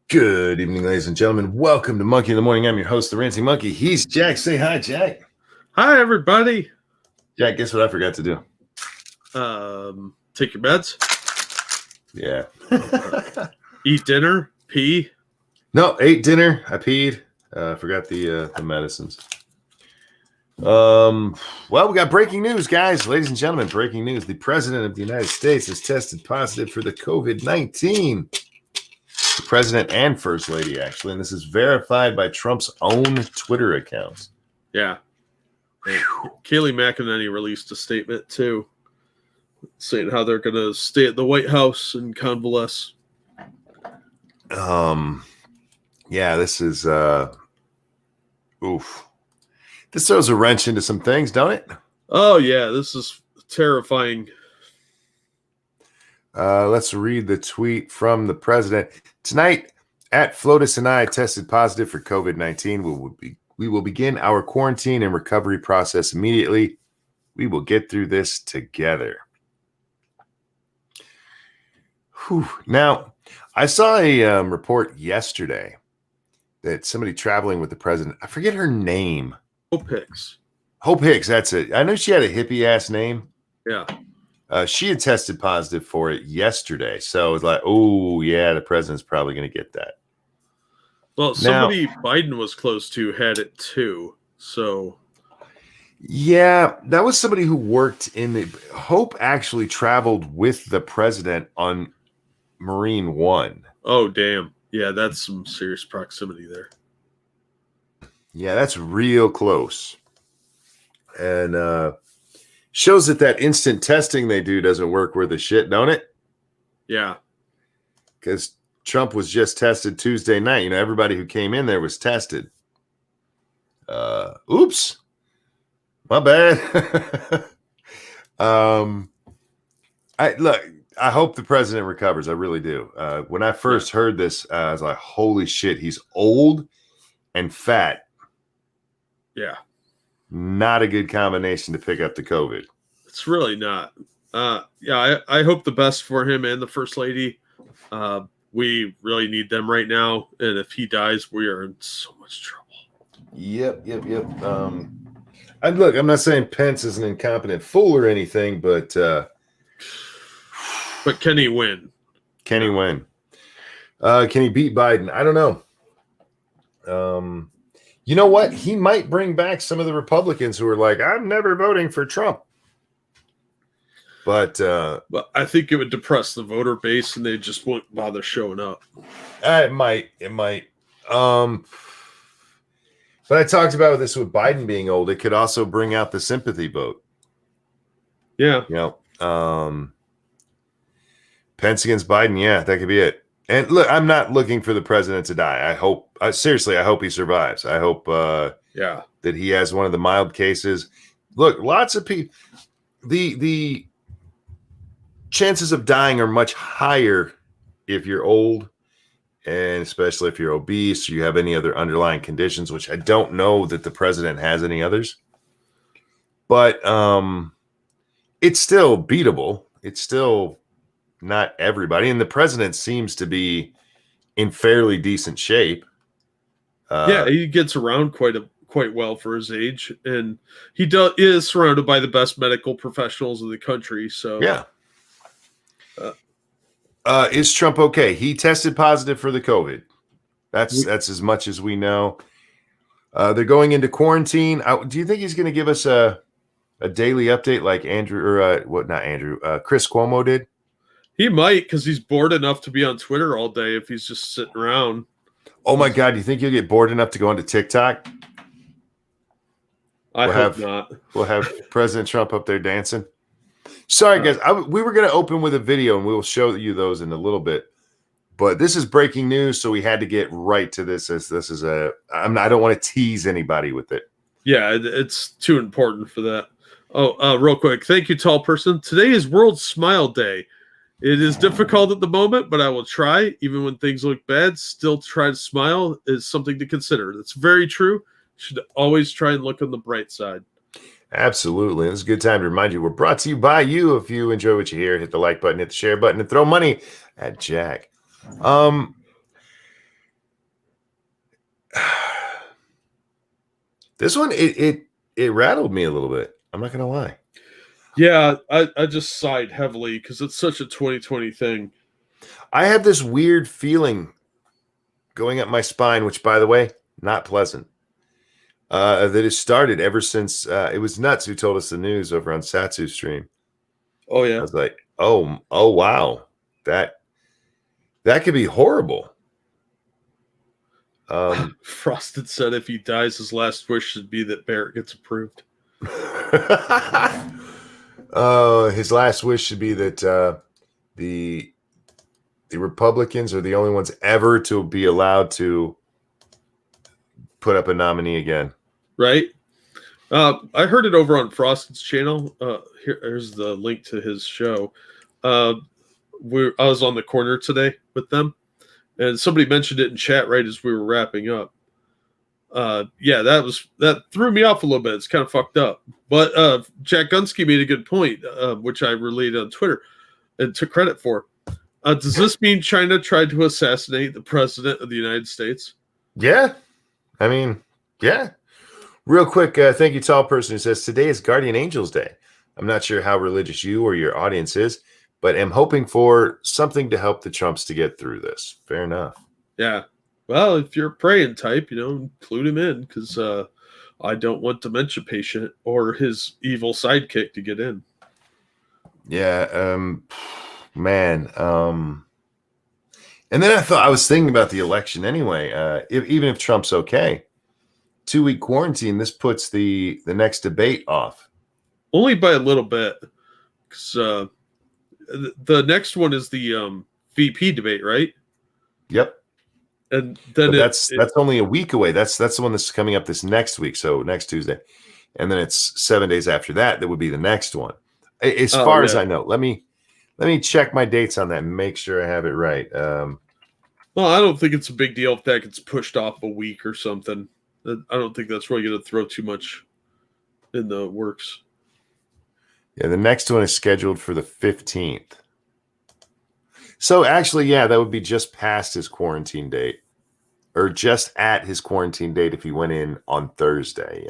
Good evening, ladies and gentlemen. Welcome to Monkey in the Morning. I'm your host, the Ranting Monkey. He's Jack. Say hi, Jack. Hi, everybody. Jack, guess what I forgot to do? Take your meds. Yeah. Eat dinner. Pee. No, ate dinner. I peed. Forgot the medicines. Well, we got breaking news, guys. Ladies and gentlemen, breaking news. The President of the United States has tested positive for the COVID-19. The President and First Lady, actually. And this is verified by Trump's own Twitter accounts. Yeah. Kayleigh McEnany released a statement, too, saying how they're going to stay at the White House and convalesce. Yeah, this is, oof. This throws a wrench into some things, don't it? Oh, yeah, this is terrifying. Let's read the tweet from the president. Tonight, at Flotus and I tested positive for COVID-19. We will begin our quarantine and recovery process immediately. We will get through this together. Whew. Now, I saw a report yesterday that somebody traveling with the president, I forget her name. Hope Hicks. Hope Hicks, that's it. I know she had a hippie-ass name. Yeah. She had tested positive for it yesterday. So it was like, oh, yeah, the president's probably going to get that. Well, somebody Biden was close to had it too. So. Yeah, that was somebody who worked in the. Hope actually traveled with the president on Marine One. Oh, damn. Yeah, that's some serious proximity there. Yeah, that's real close. And shows that instant testing they do doesn't work worth a shit, don't it? Yeah. Because Trump was just tested Tuesday night. You know, everybody who came in there was tested. Oops. My bad. I hope the president recovers. I really do. When I first heard this, I was like, holy shit, he's old and fat. Yeah. Not a good combination to pick up the COVID. It's really not. I hope the best for him and the First Lady. We really need them right now. And if he dies, we are in so much trouble. Yep. I'm not saying Pence is an incompetent fool or anything, but can he win? Can he win? Can he beat Biden? I don't know. You know what? He might bring back some of the Republicans who are like, I'm never voting for Trump. But I think it would depress the voter base and they just won't bother showing up. It might. But I talked about this with Biden being old. It could also bring out the sympathy vote. Yeah. You know, Pence against Biden. Yeah, that could be it. And look, I'm not looking for the president to die. I hope he survives. I hope that he has one of the mild cases. Look, lots of people, the chances of dying are much higher if you're old, and especially if you're obese or you have any other underlying conditions, which I don't know that the president has any others. But it's still beatable. It's still not everybody, and the president seems to be in fairly decent shape. He gets around quite well for his age, and he is surrounded by the best medical professionals in the country. So yeah. Is Trump okay? He tested positive for the COVID. That's as much as we know. They're going into quarantine. Do you think he's going to give us a daily update like Chris Cuomo did? He might, because he's bored enough to be on Twitter all day if he's just sitting around. Oh, my God. Do you think you'll get bored enough to go onto TikTok? I hope not. We'll have President Trump up there dancing. Sorry, guys. We were going to open with a video, and we'll show you those in a little bit. But this is breaking news, so we had to get right to this. This is I don't want to tease anybody with it. Yeah, it's too important for that. Oh, real quick. Thank you, tall person. Today is World Smile Day. It is difficult at the moment, but I will try. Even when things look bad, still try to smile is something to consider. That's very true. You should always try and look on the bright side. Absolutely. It's a good time to remind you we're brought to you by you. If you enjoy what you hear, hit the like button, hit the share button, and throw money at Jack. This one, it rattled me a little bit. I'm not gonna lie. Yeah, I just sighed heavily because it's such a 2020 thing. I have this weird feeling going up my spine, which, by the way, not pleasant. That has started ever since it was Nuts who told us the news over on Satsu stream. Oh yeah, I was like, oh wow, that could be horrible. Frosted said if he dies, his last wish should be that Barrett gets approved. His last wish should be that the Republicans are the only ones ever to be allowed to put up a nominee again. Right. I heard it over on Frosted's channel. Here's the link to his show. I was on the corner today with them, and somebody mentioned it in chat right as we were wrapping up. Yeah, that threw me off a little bit. It's kind of fucked up. But Jack Gunsky made a good point, which I relayed on Twitter and took credit for. Does this mean China tried to assassinate the president of the United States? Yeah. I mean, yeah. Real quick, thank you, Tall Person, who says, today is Guardian Angels Day. I'm not sure how religious you or your audience is, but am hoping for something to help the Trumps to get through this. Fair enough. Yeah. Well, if you're a praying type, include him in, because I don't want dementia patient or his evil sidekick to get in. Yeah, man. And then I was thinking about the election anyway. Even if Trump's okay, 2-week quarantine, this puts the next debate off. Only by a little bit, because the next one is the VP debate, right? Yep. And then that's only a week away. That's the one that's coming up this next week, so next Tuesday, and then it's 7 days after that. That would be the next one, as far as I know. Let me check my dates on that and make sure I have it right. Well, I don't think it's a big deal if that gets pushed off a week or something. I don't think that's really going to throw too much in the works. Yeah, the next one is scheduled for the 15th. So actually, yeah, that would be just past his quarantine date, or just at his quarantine date if he went in on Thursday.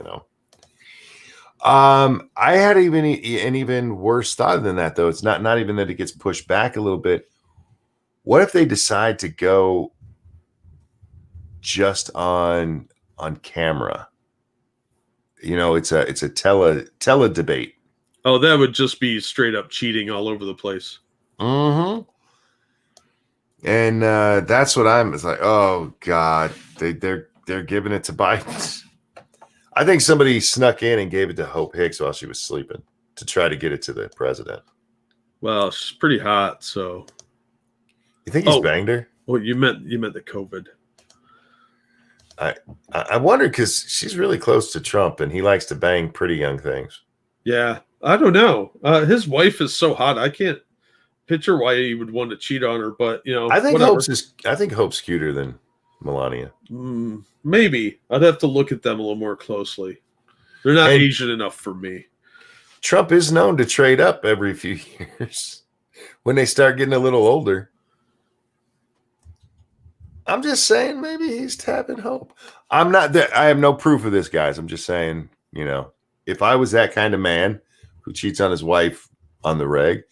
I had an even worse thought than that, though. It's not even that it gets pushed back a little bit. What if they decide to go just on camera? It's a tele debate. Oh, that would just be straight up cheating all over the place. Mm-hmm. And that's what it's like. Oh God, they're giving it to Biden. I think somebody snuck in and gave it to Hope Hicks while she was sleeping to try to get it to the president. Well, she's pretty hot, so. You think he's banged her? Well, you meant the COVID. I wonder, because she's really close to Trump and he likes to bang pretty young things. Yeah, I don't know. His wife is so hot. I can't picture why he would want to cheat on her, but I think Hope's cuter than Melania. Maybe. I'd have to look at them a little more closely. They're not Asian enough for me. Trump is known to trade up every few years when they start getting a little older. I'm just saying, maybe he's tapping Hope. I'm not that. I have no proof of this, guys. I'm just saying, if I was that kind of man who cheats on his wife on the reg,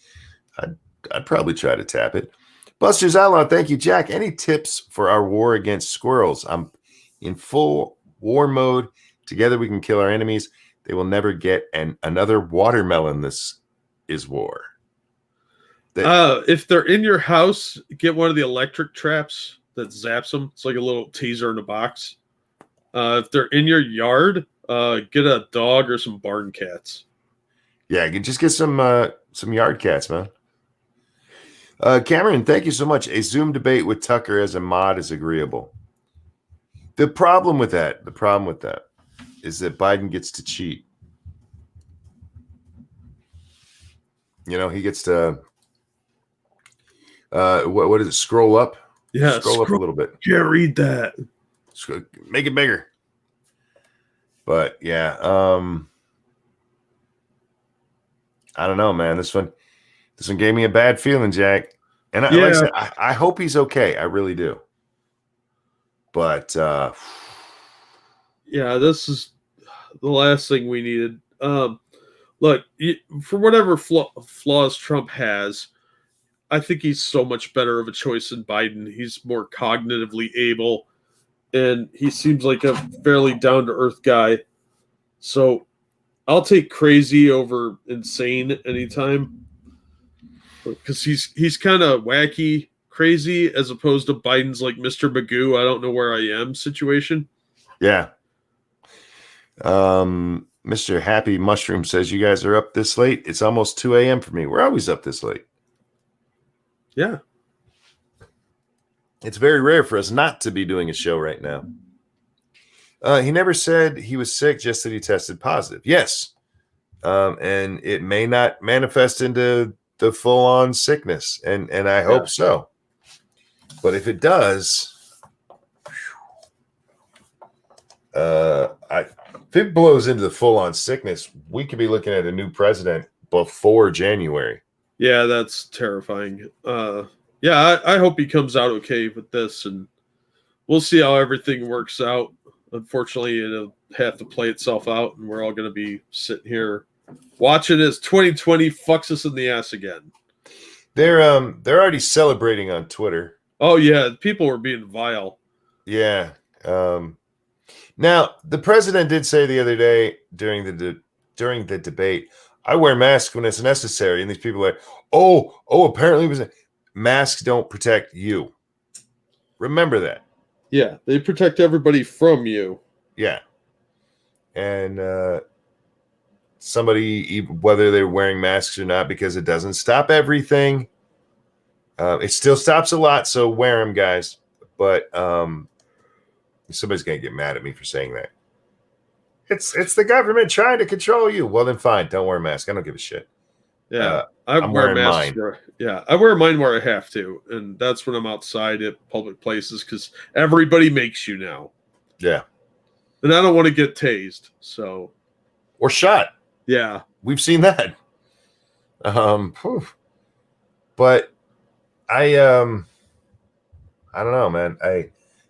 I'd probably try to tap it. Buster's Outlaw, thank you, Jack. Any tips for our war against squirrels? I'm in full war mode. Together we can kill our enemies. They will never get another watermelon. This is war. If they're in your house, get one of the electric traps that zaps them. It's like a little teaser in a box. If they're in your yard, get a dog or some barn cats. Yeah, you can just get some yard cats, man. Cameron, thank you so much. A Zoom debate with Tucker as a mod is agreeable. The problem with that is that Biden gets to cheat. He gets to what is it? Scroll up. Yeah, scroll up a little bit. Yeah, read that. Make it bigger. But yeah, I don't know, man. This one gave me a bad feeling, Jack. And like I said, I hope he's okay. I really do. But Yeah, this is the last thing we needed. Look, for whatever flaws Trump has, I think he's so much better of a choice than Biden. He's more cognitively able, and he seems like a fairly down to earth guy. So I'll take crazy over insane anytime, because he's kind of wacky crazy as opposed to Biden's like Mr. Magoo, I don't know where I am situation. Yeah. Mr. Happy Mushroom says, you guys are up this late. It's almost 2 a.m. for me. We're always up this late. Yeah. It's very rare for us not to be doing a show right now. He never said he was sick, just that he tested positive. Yes. And it may not manifest into the full-on sickness, and I hope so. But if it does, if it blows into the full-on sickness, we could be looking at a new president before January. Yeah, that's terrifying. Yeah, I hope he comes out okay with this, and we'll see how everything works out. Unfortunately, it'll have to play itself out, and we're all going to be sitting here watching as 2020 fucks us in the ass again. They're already celebrating on Twitter. Oh yeah, people were being vile. Yeah. Now the president did say the other day during the debate, I wear masks when it's necessary, and these people are like, oh, apparently it was masks don't protect you. Remember that. Yeah, they protect everybody from you. Yeah. And somebody, whether they're wearing masks or not, because it doesn't stop everything. It still stops a lot, so wear them, guys. But somebody's going to get mad at me for saying that. It's the government trying to control you. Well, then fine. Don't wear a mask. I don't give a shit. Yeah, I'm wearing masks. I wear mine where I have to, and that's when I'm outside at public places because everybody makes you now. Yeah, and I don't want to get tased, so or shot. Yeah, we've seen that. But I don't know, man.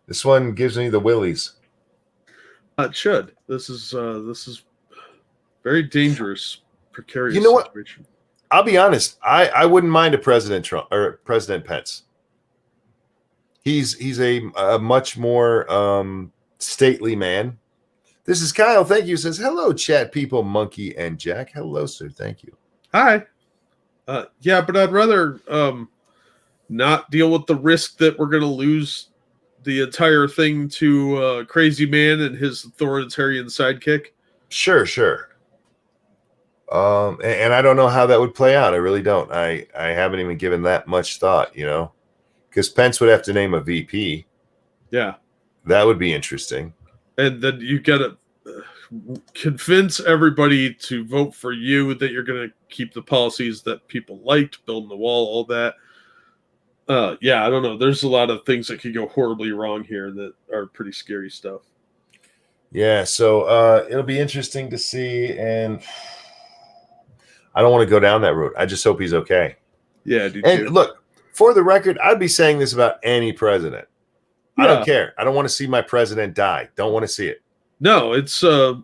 This one gives me the willies. It should. This is very dangerous, precarious. You know situation. What? I'll be honest. I wouldn't mind a President Trump or President Pence. He's a much more stately man. This is Kyle. Thank you. Says hello, chat people, Monkey and Jack. Hello, sir. Thank you. Hi. Yeah, but I'd rather not deal with the risk that we're going to lose the entire thing to Crazy Man and his authoritarian sidekick. Sure. And I don't know how that would play out. I really don't. I haven't even given that much thought, because Pence would have to name a VP. Yeah. That would be interesting. And then you got to convince everybody to vote for you, that you're going to keep the policies that people liked, building the wall, all that. Yeah, I don't know. There's a lot of things that could go horribly wrong here that are pretty scary stuff. Yeah, so it'll be interesting to see, and I don't want to go down that route. I just hope he's okay. Yeah, dude. And look, for the record, I'd be saying this about any president. Yeah. I don't care. I don't want to see my president die. Don't want to see it. No, it's a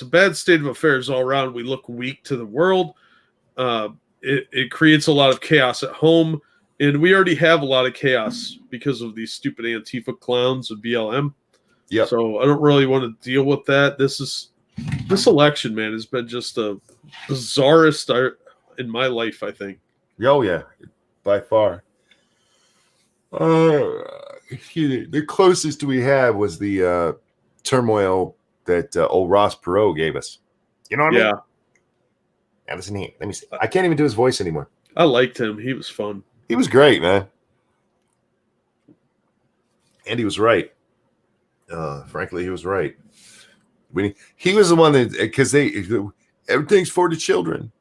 bad state of affairs all around. We look weak to the world. It creates a lot of chaos at home, and we already have a lot of chaos because of these stupid Antifa clowns of BLM. Yeah. So I don't really want to deal with that. This election, man, has been just the bizarrest in my life, I think. Oh yeah, by far. The closest we have was the turmoil that old Ross Perot gave us. You know what I mean? Now listen here. Let me see. I can't even do his voice anymore. I liked him. He was fun. He was great, man. And he was right. Frankly, he was right. He was the one that, because everything's for the children.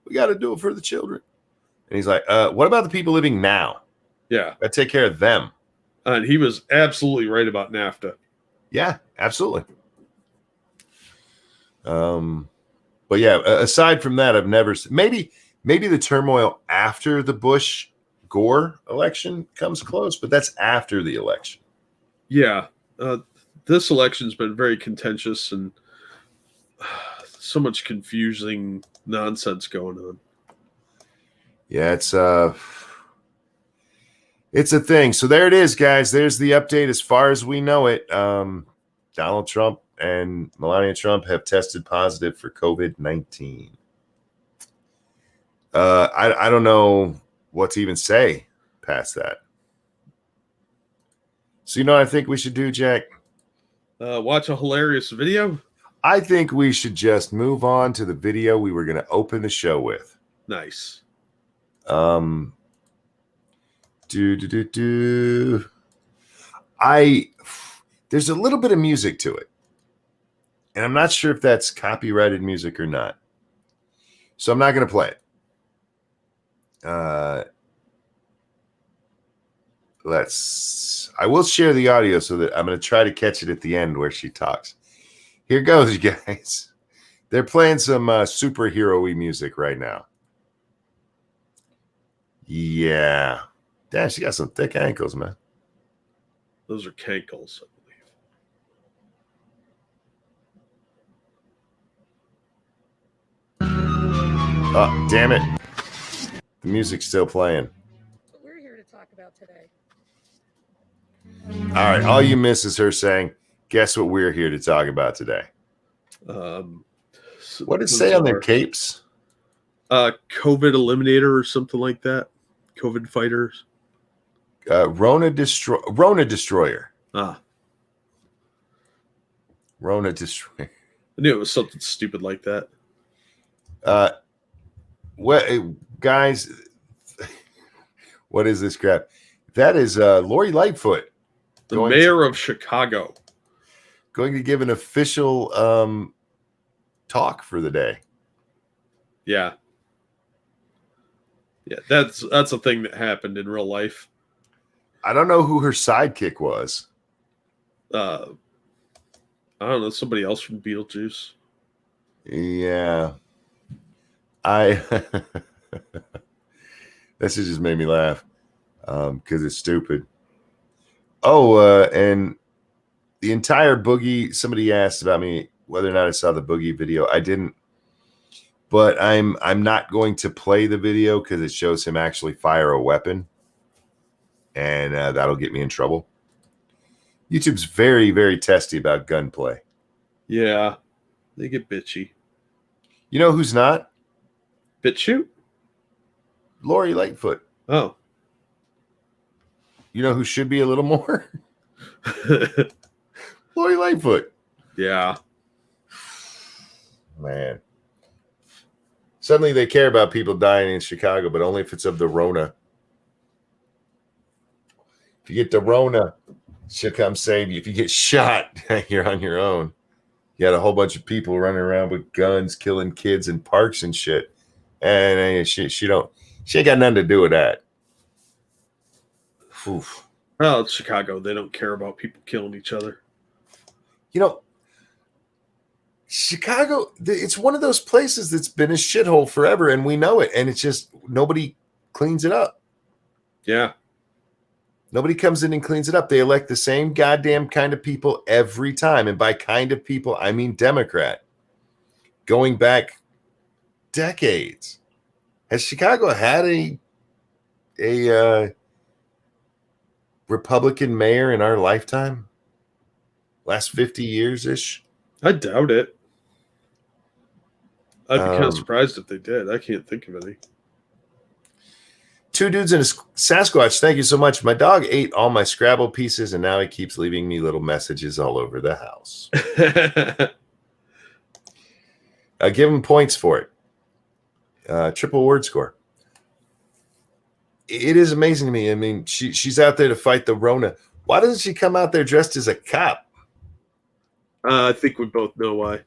We got to do it for the children. And he's like, what about the people living now? Yeah. I take care of them. And he was absolutely right about NAFTA. Yeah, absolutely. But yeah, aside from that, I've never, maybe the turmoil after the Bush-Gore election comes close, but that's after the election. Yeah. this election's been very contentious and so much confusing nonsense going on. Yeah, it's a thing. So there it is, guys. There's the update as far as we know it. Donald Trump and Melania Trump have tested positive for COVID-19. I don't know what to even say past that. So you know what I think we should do, Jack? Watch a hilarious video? I think we should just move on to the video we were going to open the show with. Nice. There's a little bit of music to it, and I'm not sure if that's copyrighted music or not, so I'm not going to play it. I will share the audio so that I'm going to try to catch it at the end where she talks. Here goes, you guys. They're playing some superhero-y music right now. Yeah. Damn, she got some thick ankles, man. Those are cankles, I believe. Oh, damn it. The music's still playing. What we're here to talk about today. All right, all you miss is her saying, guess what we're here to talk about today? What did it say on their capes? COVID Eliminator or something like that. COVID Fighters. Rona Destroyer. Ah. Rona Destroyer. I knew it was something stupid like that. Guys, what is this crap? That is Lori Lightfoot. The mayor of Chicago. Going to give an official talk for the day. Yeah. Yeah, that's a thing that happened in real life. I don't know who her sidekick was. I don't know, somebody else from Beetlejuice. Yeah. This just made me laugh because it's stupid. Oh, and the entire Boogie, somebody asked about me whether or not I saw the Boogie video. I didn't, but I'm not going to play the video because it shows him actually fire a weapon, and that'll get me in trouble. YouTube's very, very testy about gunplay. Yeah, they get bitchy. You know who's not? BitChute? Lori Lightfoot. Oh. You know who should be a little more? Lori Lightfoot. Yeah. Man. Suddenly they care about people dying in Chicago, but only if it's of the Rona. If you get the Rona, she'll come save you. If you get shot, you're on your own. You had a whole bunch of people running around with guns, killing kids in parks and shit. And she ain't got nothing to do with that. Oof. Well, it's Chicago. They don't care about people killing each other. You know, Chicago, it's one of those places that's been a shithole forever, and we know it. And it's just nobody cleans it up. Yeah. Nobody comes in and cleans it up. They elect the same goddamn kind of people every time. And by kind of people, I mean Democrat. Going back decades. Has Chicago had a Republican mayor in our lifetime? Last 50 years-ish? I doubt it. I'd be kind of surprised if they did. I can't think of any. Two dudes and a Sasquatch. Thank you so much. My dog ate all my Scrabble pieces, and now he keeps leaving me little messages all over the house. Give him points for it. Triple word score. It is amazing to me. I mean, she's out there to fight the Rona. Why doesn't she come out there dressed as a cop? I think we both know why.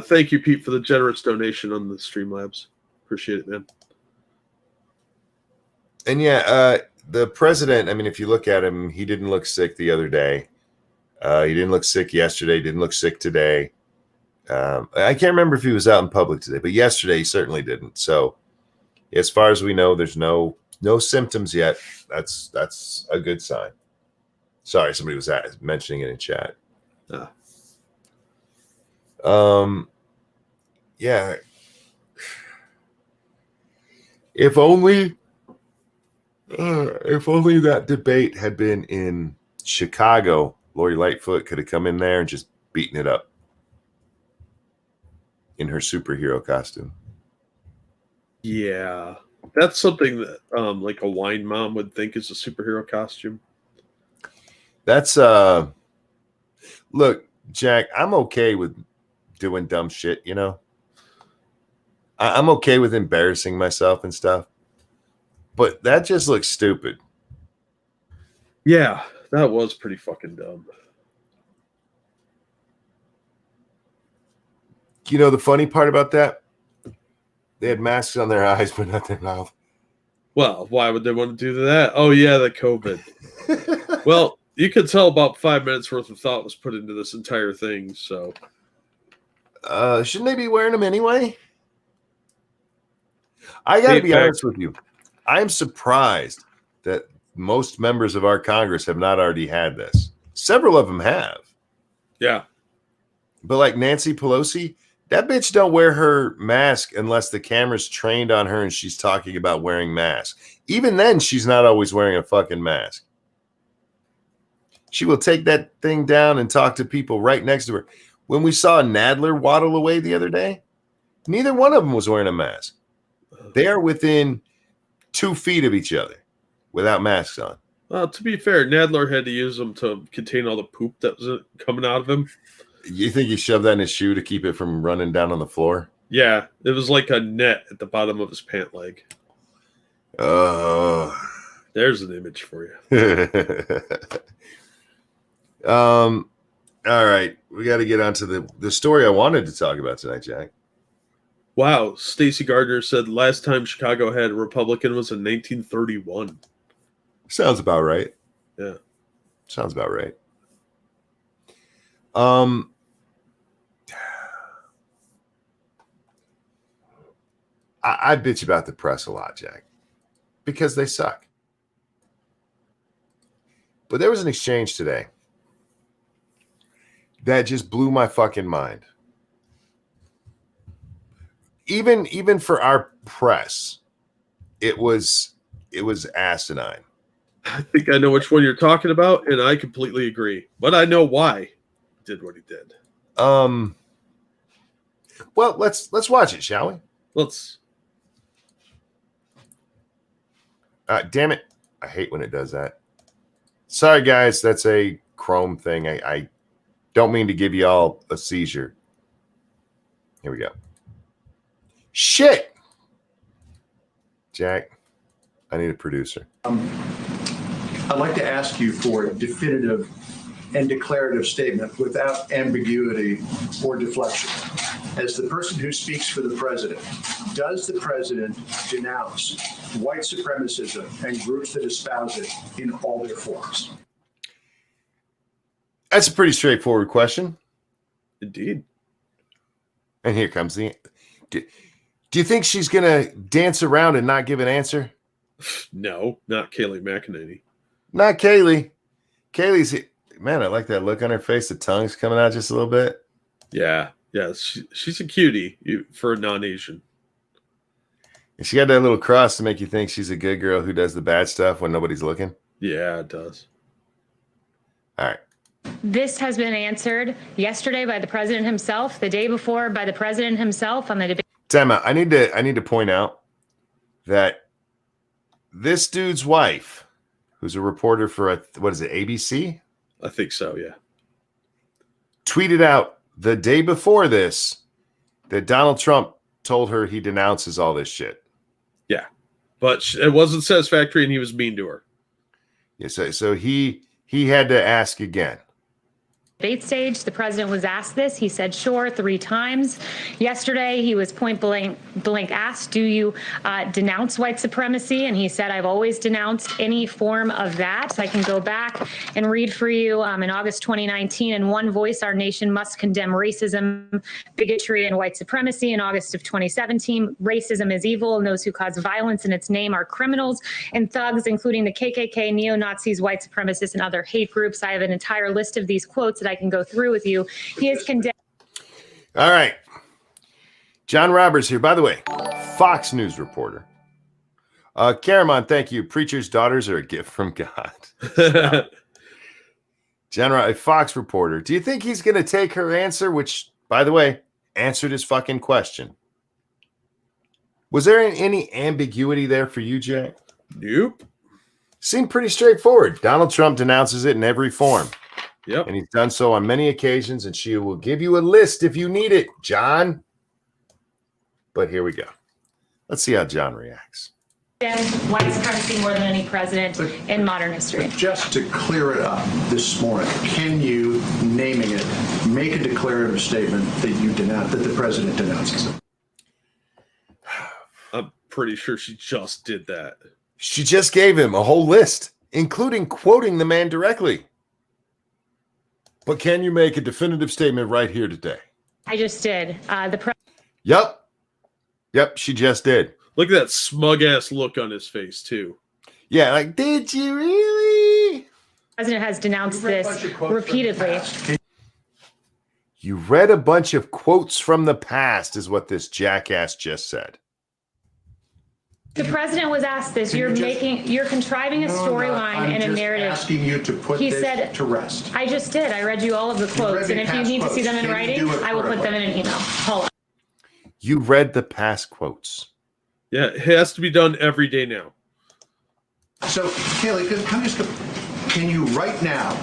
Thank you, Pete, for the generous donation on the Streamlabs. Appreciate it, man. And yeah, the president, I mean, if you look at him, he didn't look sick the other day. He didn't look sick yesterday. Didn't look sick today. I can't remember if he was out in public today, but yesterday he certainly didn't. So as far as we know, there's no symptoms yet. That's a good sign. Sorry, somebody was mentioning it in chat. Yeah. If only that debate had been in Chicago, Lori Lightfoot could have come in there and just beaten it up in her superhero costume. Yeah, that's something that like a wine mom would think is a superhero costume. That's look, Jack, I'm okay with doing dumb shit, you know. I'm okay with embarrassing myself and stuff, but that just looks stupid. Yeah, that was pretty fucking dumb. You know the funny part about that? They had masks on their eyes, but not their mouth. Well, why would they want to do that? Oh yeah, the COVID. Well, you could tell about 5 minutes worth of thought was put into this entire thing. So, shouldn't they be wearing them anyway? I got to be honest with you. I'm surprised that most members of our Congress have not already had this. Several of them have. Yeah. But like Nancy Pelosi, that bitch don't wear her mask unless the camera's trained on her and she's talking about wearing masks. Even then, she's not always wearing a fucking mask. She will take that thing down and talk to people right next to her. When we saw Nadler waddle away the other day, neither one of them was wearing a mask. They are within 2 feet of each other without masks on. Well, to be fair, Nadler had to use them to contain all the poop that was coming out of him. You think he shoved that in his shoe to keep it from running down on the floor? Yeah, it was like a net at the bottom of his pant leg. There's an image for you. All right, we got to get on to the story I wanted to talk about tonight, Jack. Wow, Stacey Gardner said last time Chicago had a Republican was in 1931. Sounds about right. Yeah. Sounds about right. I bitch about the press a lot, Jack, because they suck. But there was an exchange today that just blew my fucking mind. Even for our press, it was asinine. I think I know which one you're talking about, and I completely agree. But I know why he did what he did. Well, let's watch it, shall we? Let's. Damn it. I hate when it does that. Sorry, guys. That's a Chrome thing. I don't mean to give you all a seizure. Here we go. Shit. Jack, I need a producer. I'd like to ask you for a definitive and declarative statement without ambiguity or deflection. As the person who speaks for the president, does the president denounce white supremacism and groups that espouse it in all their forms? That's a pretty straightforward question. Indeed. And here comes the... Do you think she's going to dance around and not give an answer? No, not Kayleigh McEnany. Not Kayleigh. Kayleigh's... Man, I like that look on her face. The tongue's coming out just a little bit. Yeah. She's a cutie for a non-Asian. And she got that little cross to make you think she's a good girl who does the bad stuff when nobody's looking. Yeah, it does. All right. This has been answered yesterday by the president himself, the day before by the president himself on the debate. Time out. I need to point out that this dude's wife, who's a reporter for what is it, ABC? I think so, yeah. Tweeted out the day before this that Donald Trump told her he denounces all this shit. Yeah, but it wasn't satisfactory, and he was mean to her. Yeah, so he had to ask again. Debate stage, the president was asked this. He said, sure, 3 times. Yesterday, he was point blank asked, do you denounce white supremacy? And he said, I've always denounced any form of that. I can go back and read for you in August 2019. In one voice, our nation must condemn racism, bigotry, and white supremacy. In August of 2017, racism is evil, and those who cause violence in its name are criminals and thugs, including the KKK, neo-Nazis, white supremacists, and other hate groups. I have an entire list of these quotes that I can go through with you. He is condemned. All right. John Roberts here. By the way, Fox News reporter. Caramon, thank you. Preacher's daughters are a gift from God. John, a Fox reporter. Do you think he's going to take her answer, which, by the way, answered his fucking question? Was there any ambiguity there for you, Jack? Nope. Seemed pretty straightforward. Donald Trump denounces it in every form. Yep. And he's done so on many occasions, and she will give you a list if you need it, John. But here we go. Let's see how John reacts. White supremacy more than any president in modern history. Just to clear it up this morning, can you, naming it, make a declarative statement that you denounce, that the president denounces it? I'm pretty sure she just did that. She just gave him a whole list, including quoting the man directly. But can you make a definitive statement right here today? I just did. Yep, she just did. Look at that smug ass look on his face, too. Yeah, like, did you really? The president has denounced this repeatedly. You read a bunch of quotes from the past, is what this jackass just said. The president was asked this. You're contriving a storyline and a narrative. Asking you to put this to rest. I just did. I read you all of the quotes, and if you need to see them in writing, I will put them in an email. Hold on. You read the past quotes. Yeah, it has to be done every day now. So, Haley, can you right now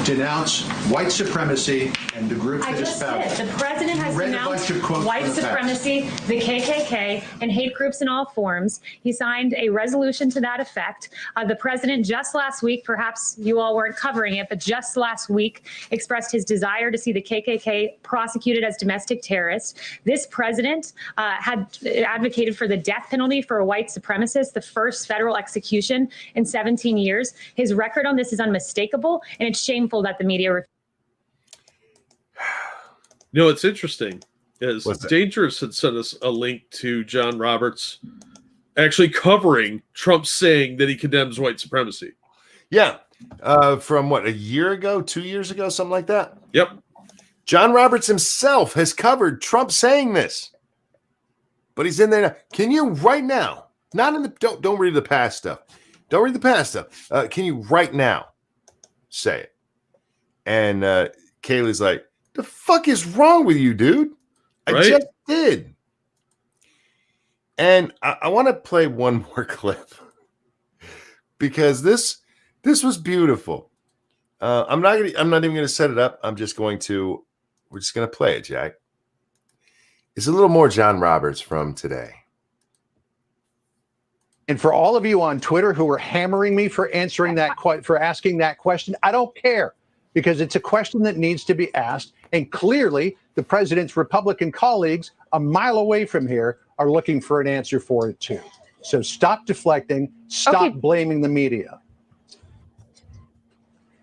denounce white supremacy and the group that espouses? I just did. The president has denounced white supremacy, the KKK, and hate groups in all forms. He signed a resolution to that effect. The president just last week, perhaps you all weren't covering it, but just last week expressed his desire to see the KKK prosecuted as domestic terrorists. This president had advocated for the death penalty for a white supremacist, the first federal execution in 17 years. His record on this is unmistakable, and it's shameful that the media. You know, it's interesting is Dangerous had sent us a link to John Roberts actually covering Trump saying that he condemns white supremacy. Yeah. From what, a year ago, 2 years ago, something like that? Yep. John Roberts himself has covered Trump saying this. But he's in there now. Can you right now, not in the, don't read the past stuff. Don't read the past stuff. Can you right now say it? And Kaylee's like, the fuck is wrong with you, dude? I just did. And I want to play one more clip because this was beautiful. I'm not even gonna set it up. We're just gonna play it, Jack. It's a little more John Roberts from today. And for all of you on Twitter who are hammering me for asking that question, I don't care, because it's a question that needs to be asked. And clearly, the president's Republican colleagues a mile away from here are looking for an answer for it, too. So stop deflecting. Stop blaming the media.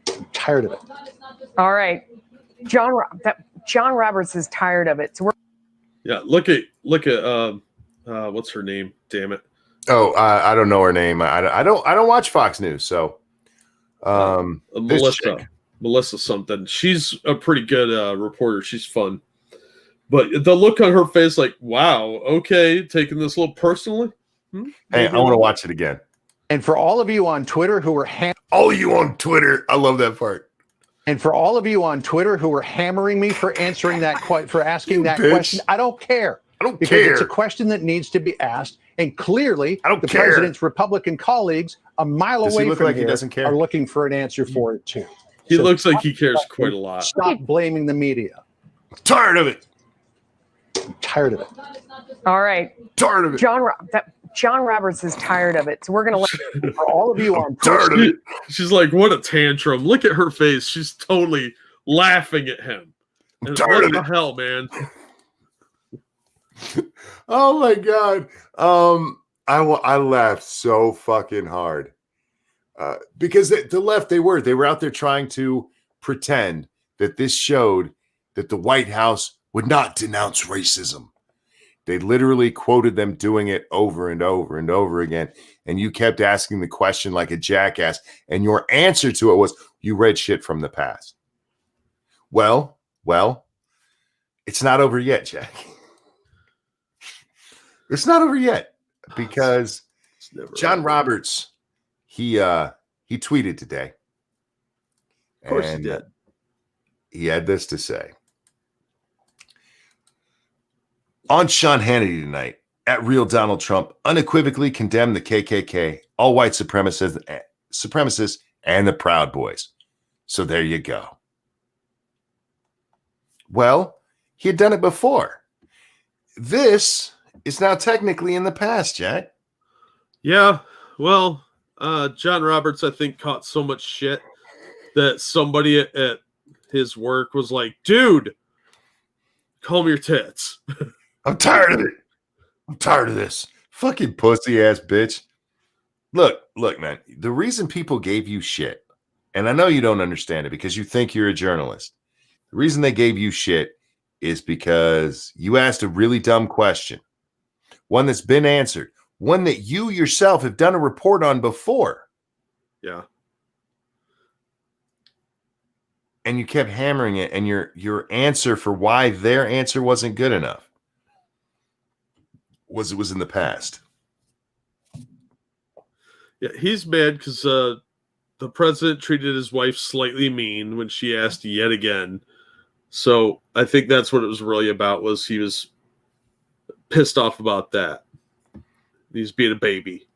I'm tired of it. All right. John Roberts is tired of it. So look at what's her name? Damn it. Oh, I don't know her name. I don't watch Fox News, so Melissa something. She's a pretty good reporter. She's fun. But the look on her face, like, wow, okay, taking this a little personally. Hey, I want to watch it again. And for all of you on Twitter who are all you on Twitter, I love that part. And for all of you on Twitter who are hammering me for asking that question, I don't care. I don't because care. It's a question that needs to be asked. And clearly, the president's Republican colleagues a mile away from here are looking for an answer for it, too. He looks like he cares quite a lot. Stop blaming the media. I'm tired of it. I'm tired of it. All right. Tired of it. John Roberts is tired of it. So we're going to let for all of you on tired of it. She's like, what a tantrum. Look at her face. She's totally laughing at him. I'm tired of it. What the hell, man? Oh my God. I laughed so fucking hard. Because the left, they were out there trying to pretend that this showed that the White House would not denounce racism. They literally quoted them doing it over and over and over again. And you kept asking the question like a jackass. And your answer to it was, you read shit from the past. Well, it's not over yet, Jack. It's not over yet because John Roberts, he tweeted today. Of course he did. He had this to say. On Sean Hannity tonight, at Real Donald Trump unequivocally condemned the KKK, all white supremacists, and the Proud Boys. So there you go. Well, he had done it before. This is now technically in the past, Jack. Yeah, well, John Roberts, I think, caught so much shit that somebody at his work was like, dude, calm your tits. I'm tired of it. I'm tired of this. Fucking pussy ass bitch. Look, man, the reason people gave you shit, and I know you don't understand it because you think you're a journalist. The reason they gave you shit is because you asked a really dumb question, one that's been answered, one that you yourself have done a report on before. Yeah. And you kept hammering it, and your answer for why their answer wasn't good enough was in the past. Yeah, he's mad because the president treated his wife slightly mean when she asked yet again. So I think that's what it was really about, was he was pissed off about that. He's being a baby.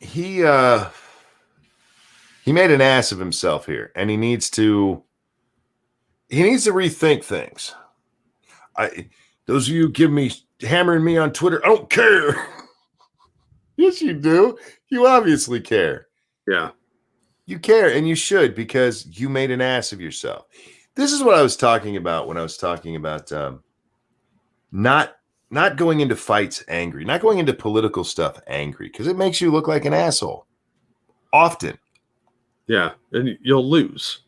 He made an ass of himself here, and he needs to rethink things. Those of you hammering me on Twitter, I don't care. Yes, you do. You obviously care. Yeah. You care, and you should, because you made an ass of yourself. This is what I was talking about when I was talking about not going into fights angry, not going into political stuff angry, because it makes you look like an asshole. Often. Yeah, and you'll lose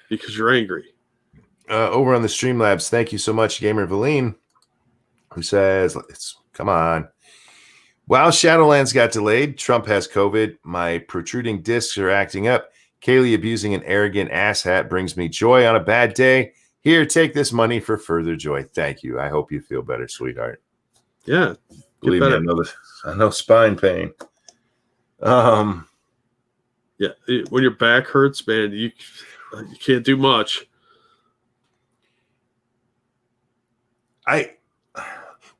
because you're angry. Over on the Streamlabs, thank you so much, Gamer Valine, who says, come on. Wow, Shadowlands got delayed. Trump has COVID. My protruding discs are acting up. Kaylee abusing an arrogant asshat brings me joy on a bad day. Here, take this money for further joy. Thank you. I hope you feel better, sweetheart. Yeah. Believe me, I know spine pain. Yeah, when your back hurts, man, you can't do much.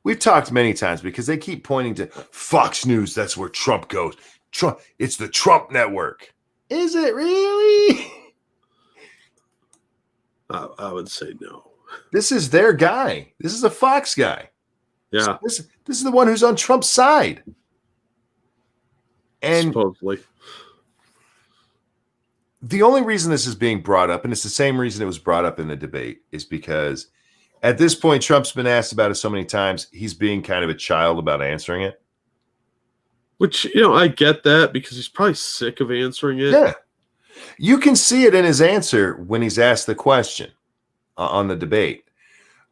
We've talked many times because they keep pointing to Fox News. That's where Trump goes. Trump. It's the Trump network. Is it really? I would say no. This is their guy. This is a Fox guy. Yeah. So this is the one who's on Trump's side. And supposedly. The only reason this is being brought up, and it's the same reason it was brought up in the debate, is because at this point, Trump's been asked about it so many times, he's being kind of a child about answering it. Which, I get that because he's probably sick of answering it. Yeah. You can see it in his answer when he's asked the question on the debate.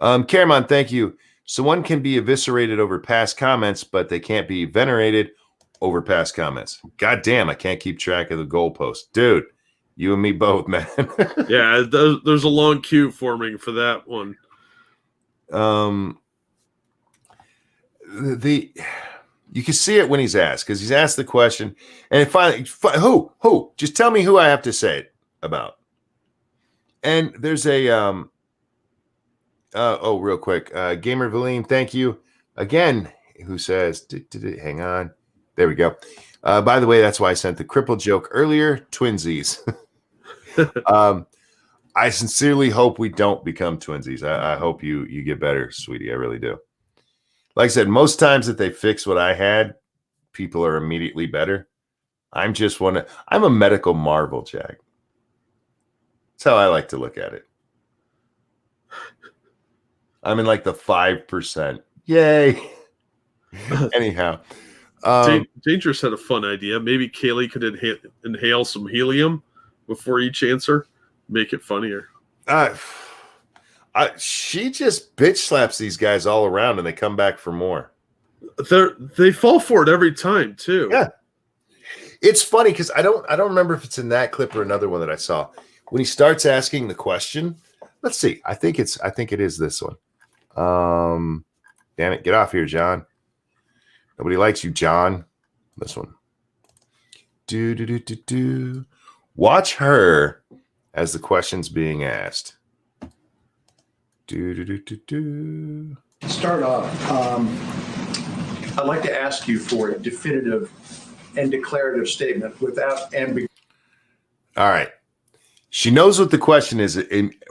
Caramon, thank you. So one can be eviscerated over past comments, but they can't be venerated over past comments. God damn, I can't keep track of the goalpost. Dude, you and me both, man. Yeah, there's a long queue forming for that one. You can see it when he's asked, because he's asked the question, and it finally, who? Just tell me who I have to say it about. And there's a real quick, Gamer Valine, thank you again. Who says? Hang on, there we go. By the way, that's why I sent the cripple joke earlier. Twinsies. I sincerely hope we don't become twinsies. I hope you get better, sweetie. I really do. Like I said, most times that they fix what I had, people are immediately better. I'm a medical marvel, Jack. That's how I like to look at it. I'm in like the 5%. Yay. Anyhow. Dangerous had a fun idea. Maybe Kaylee could inhale some helium before each answer. Make it funnier. She just bitch slaps these guys all around, and they come back for more. They fall for it every time too. Yeah, it's funny because I don't remember if it's in that clip or another one that I saw when he starts asking the question, let's see. I think it is this one. Damn it, get off here, John. Nobody likes you, John. This one. Do. Watch her as the question's being asked. Do. Start off. I'd like to ask you for a definitive and declarative statement without ambiguity. All right. She knows what the question is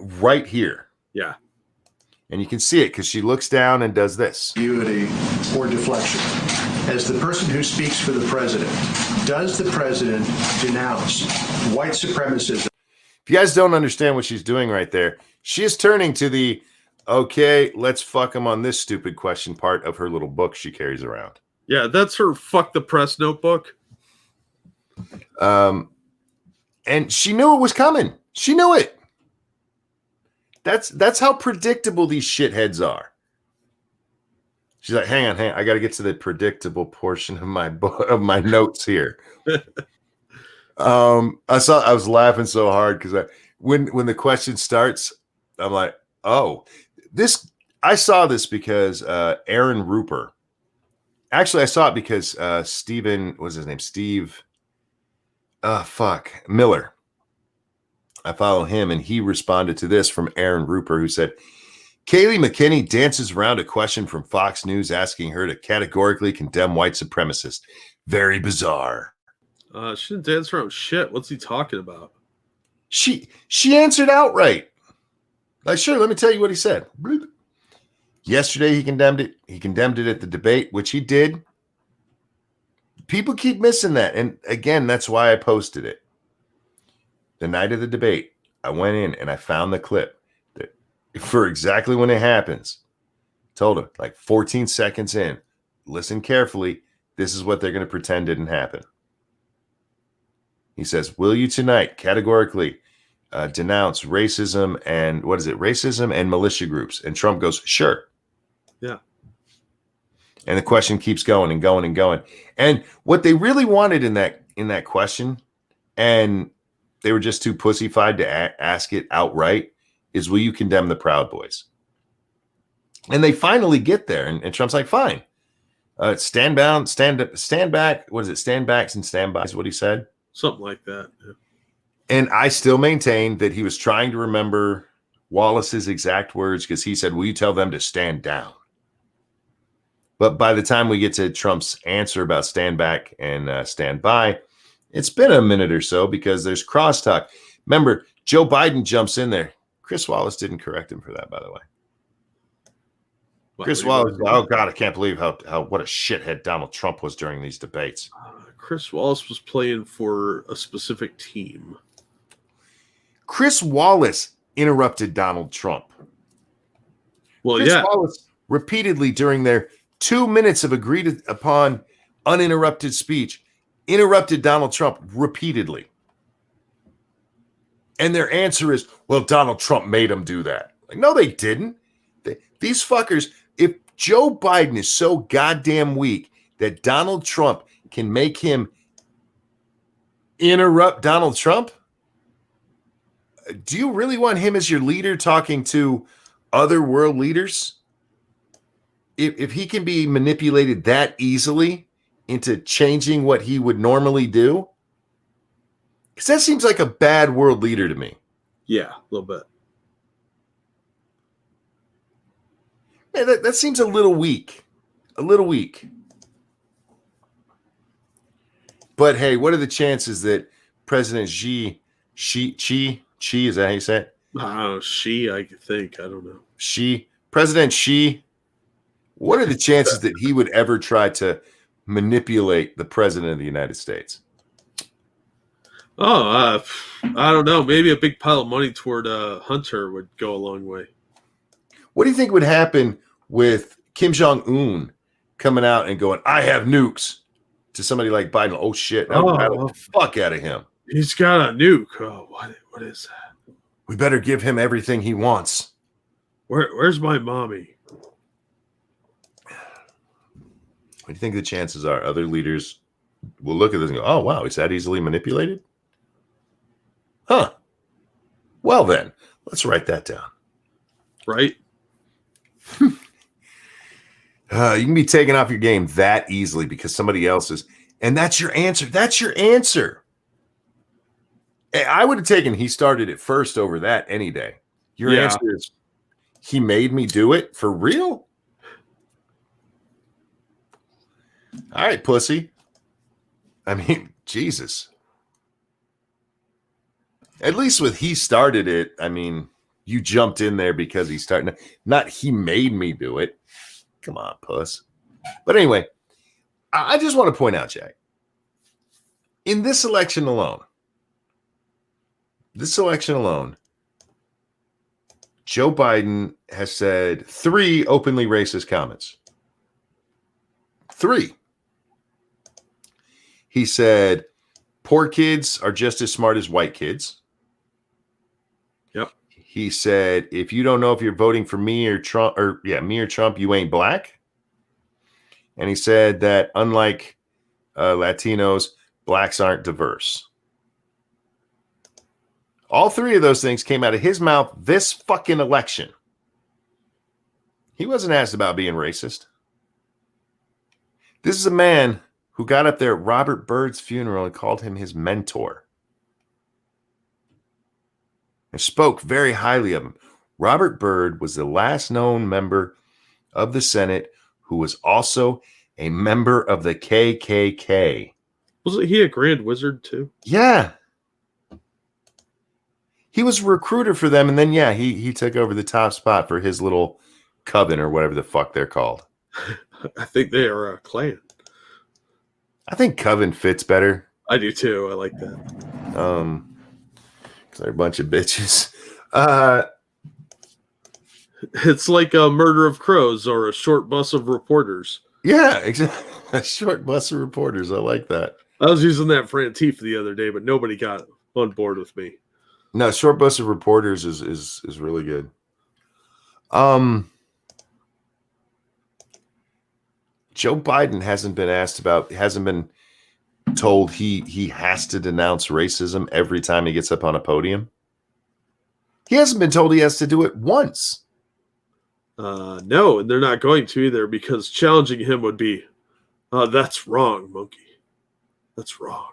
right here. Yeah. And you can see it because she looks down and does this. Or deflection. As the person who speaks for the president, does the president denounce white supremacism? If you guys don't understand what she's doing right there, she is turning to the, okay, let's fuck him on this stupid question part of her little book she carries around. Yeah, that's her fuck the press notebook. And she knew it was coming. She knew it. That's how predictable these shitheads are. She's like, hang on. I got to get to the predictable portion of my book, of my notes here. I was laughing so hard because when the question starts, I'm like, oh, I saw this because Aaron Rupert. Actually, I saw it because Steve Miller. I follow him, and he responded to this from Aaron Rupert, who said, Kayleigh McKinney dances around a question from Fox News asking her to categorically condemn white supremacists. Very bizarre. She didn't dance around shit. What's he talking about? She answered outright. Like, sure, let me tell you what he said. Yesterday, he condemned it. He condemned it at the debate, which he did. People keep missing that. And again, that's why I posted it. The night of the debate, I went in and I found the clip that for exactly when it happens. Told him like 14 seconds in, listen carefully. This is what they're going to pretend didn't happen. He says, will you tonight categorically denounce racism and racism and militia groups? And Trump goes, sure. Yeah. And the question keeps going and going and going. And what they really wanted in that question, and they were just too pussyfied to ask it outright, is will you condemn the Proud Boys? And they finally get there. And Trump's like, fine. Stand back. What is it? Stand backs and stand by is what he said. Something like that. Yeah. And I still maintain that he was trying to remember Wallace's exact words because he said, will you tell them to stand down? But by the time we get to Trump's answer about stand back and stand by, it's been a minute or so because there's crosstalk. Remember, Joe Biden jumps in there. Chris Wallace didn't correct him for that, by the way. Chris Wallace, oh God, I can't believe how what a shithead Donald Trump was during these debates. Chris Wallace was playing for a specific team. Chris Wallace interrupted Donald Trump. Well, Chris yeah. Wallace repeatedly during their 2 minutes of agreed upon uninterrupted speech interrupted Donald Trump repeatedly. And their answer is, well, Donald Trump made them do that. Like, no, they didn't. These fuckers, if Joe Biden is so goddamn weak that Donald Trump can make him interrupt Donald Trump, do you really want him as your leader talking to other world leaders? If he can be manipulated that easily into changing what he would normally do, because that seems like a bad world leader to me. Yeah, a little bit. Yeah, that seems a little weak. A little weak. But hey, what are the chances that President Xi, is that how you say it? I think. I don't know. President Xi, what are the chances that he would ever try to manipulate the president of the United States? I don't know. Maybe a big pile of money toward Hunter would go a long way. What do you think would happen with Kim Jong-un coming out and going, I have nukes, to somebody like Biden? Oh, shit. That would rattle the fuck out of him. He's got a nuke. Oh, what is that? We better give him everything he wants. Where's my mommy? What do you think the chances are other leaders will look at this and go, oh, wow, is that easily manipulated? Huh. Well, then, let's write that down. Right? You can be taken off your game that easily because somebody else is. And that's your answer. That's your answer. I would have taken he started it first over that any day. Your answer is he made me do it for real? All right, pussy. I mean, Jesus. At least with he started it, I mean, you jumped in there because he started. Not he made me do it. Come on, puss. But anyway, I just want to point out, Jack, in this election alone, Joe Biden has said 3 openly racist comments. 3. He said, poor kids are just as smart as white kids. Yep. He said, if you don't know if you're voting for me or Trump, you ain't black. And he said that unlike Latinos, blacks aren't diverse. All 3 of those things came out of his mouth this fucking election. He wasn't asked about being racist. This is a man who got up there at Robert Byrd's funeral and called him his mentor. And spoke very highly of him. Robert Byrd was the last known member of the Senate who was also a member of the KKK. Wasn't he a Grand Wizard too? Yeah. He was a recruiter for them, and then, he took over the top spot for his little coven or whatever the fuck they're called. I think they are a clan. I think coven fits better. I do too. I like that. Because they're a bunch of bitches. It's like a murder of crows or a short bus of reporters. Yeah, exactly. A short bus of reporters. I like that. I was using that for Antifa the other day, but nobody got on board with me. No, short bus of reporters is really good. Joe Biden hasn't been told he has to denounce racism every time he gets up on a podium. He hasn't been told he has to do it once. No, and they're not going to either because challenging him would be, that's wrong, monkey. That's wrong.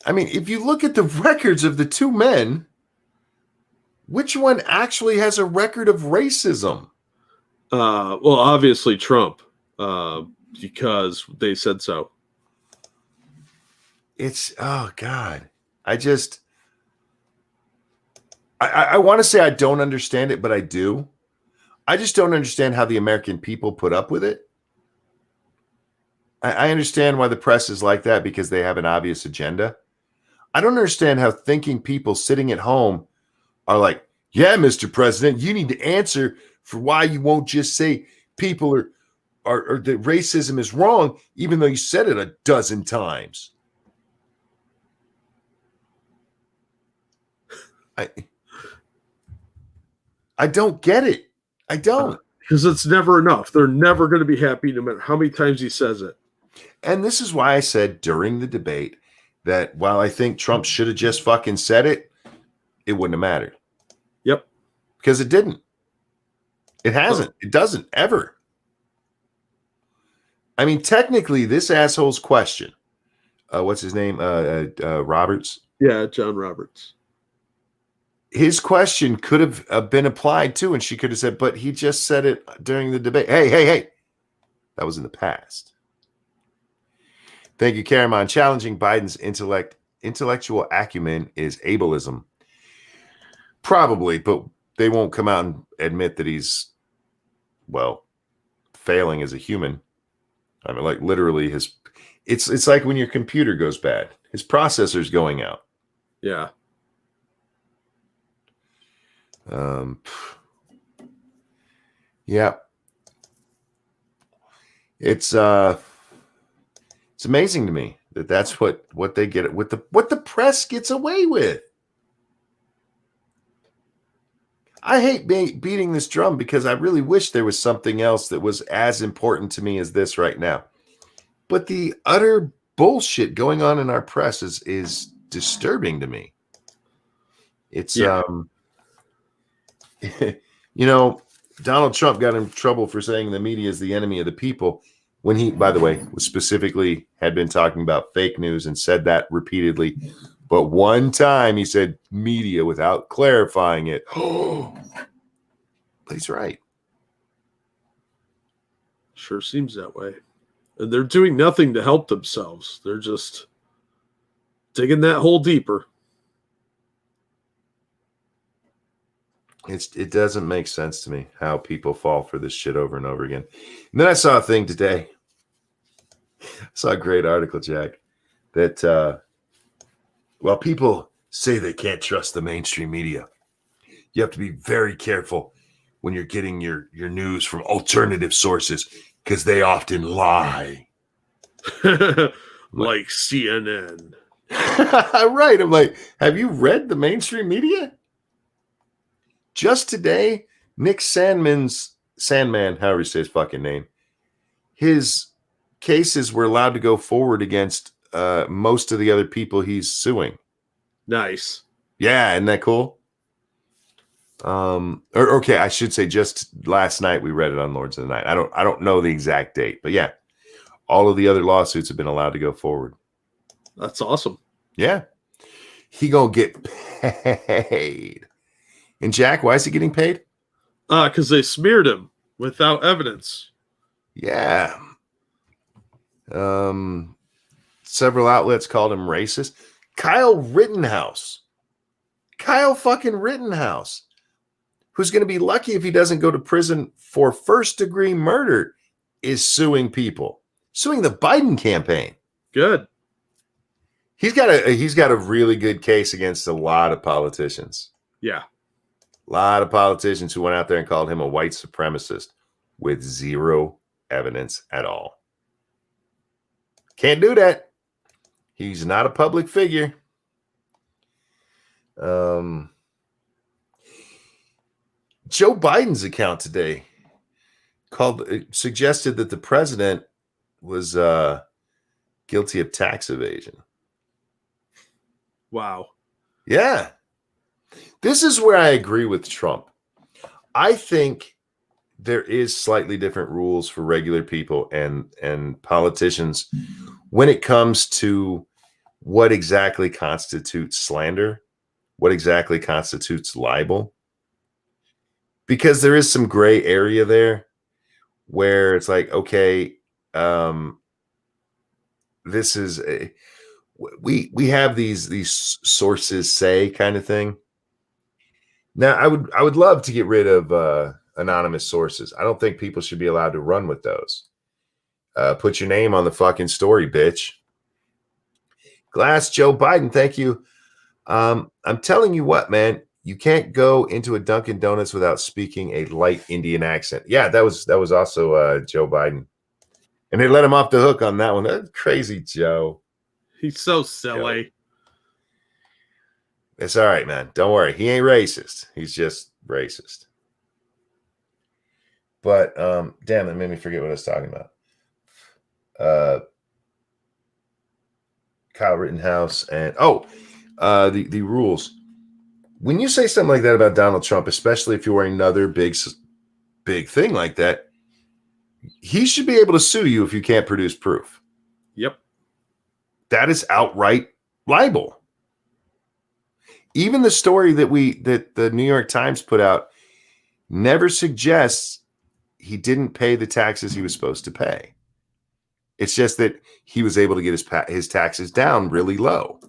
I mean, if you look at the records of the 2 men, which one actually has a record of racism? Well, obviously Trump, because they said so. It's, oh God. I want to say I don't understand it, but I do. I just don't understand how the American people put up with it. I understand why the press is like that because they have an obvious agenda. I don't understand how thinking people sitting at home are like, yeah, Mr. President, you need to answer for why you won't just say people are that racism is wrong, even though you said it a dozen times. I don't get it. I don't. Because it's never enough. They're never going to be happy no matter how many times he says it. And this is why I said during the debate that while I think Trump should have just fucking said it, it wouldn't have mattered. Yep. Because it didn't. It hasn't. It doesn't ever. I mean, technically, this asshole's question, what's his name? Roberts? Yeah, John Roberts. His question could have been applied to, and she could have said, but he just said it during the debate. Hey. That was in the past. Thank you, Karaman. Challenging Biden's intellectual acumen is ableism. Probably, but they won't come out and admit that he's, failing as a human. I mean, like literally it's like when your computer goes bad. His processor's going out. Yeah. Yeah. It's amazing to me that that's what they get what the press gets away with. I hate beating this drum because I really wish there was something else that was as important to me as this right now. But the utter bullshit going on in our press is disturbing to me. It's Donald Trump got in trouble for saying the media is the enemy of the people when he, by the way, was specifically had been talking about fake news and said that repeatedly. But one time he said media without clarifying it. But he's right. Sure seems that way. And they're doing nothing to help themselves. They're just digging that hole deeper. It doesn't make sense to me how people fall for this shit over and over again. And then I saw a thing today. I saw a great article, Jack, that while people say they can't trust the mainstream media, you have to be very careful when you're getting your news from alternative sources because they often lie. Like CNN. Right. I'm like, have you read the mainstream media? Just today, Nick Sandman, however you say his fucking name, his cases were allowed to go forward against most of the other people he's suing. Nice. Yeah, isn't that cool? Okay, I should say just last night we read it on Lords of the Night. I don't know the exact date, but yeah, all of the other lawsuits have been allowed to go forward. That's awesome. Yeah. He gonna get paid. And Jack, why is he getting paid? Because they smeared him without evidence. Yeah. Several outlets called him racist. Kyle fucking Rittenhouse, who's going to be lucky if he doesn't go to prison for first-degree murder, is suing people, suing the Biden campaign. Good. He's got a really good case against a lot of politicians. Yeah. A lot of politicians who went out there and called him a white supremacist with zero evidence at all. Can't do that. He's not a public figure. Joe Biden's account today suggested that the president was guilty of tax evasion. Wow. Yeah. This is where I agree with Trump. I think there is slightly different rules for regular people and politicians when it comes to what exactly constitutes slander, what exactly constitutes libel. Because there is some gray area there where it's like, okay, this is we have these sources say kind of thing. Now, I would love to get rid of anonymous sources. I don't think people should be allowed to run with those. Put your name on the fucking story, bitch. Glass Joe Biden, thank you. I'm telling you what, man, you can't go into a Dunkin' Donuts without speaking a light Indian accent. Yeah, that was also Joe Biden, and they let him off the hook on that one. That's crazy, Joe. He's so silly. Joe. It's all right, man. Don't worry. He ain't racist. He's just racist. But damn, it made me forget what I was talking about. Kyle Rittenhouse and the rules. When you say something like that about Donald Trump, especially if you're another big thing like that, he should be able to sue you if you can't produce proof. Yep. That is outright libel. Even the story that the New York Times put out never suggests he didn't pay the taxes he was supposed to pay. It's just that he was able to get his taxes down really low.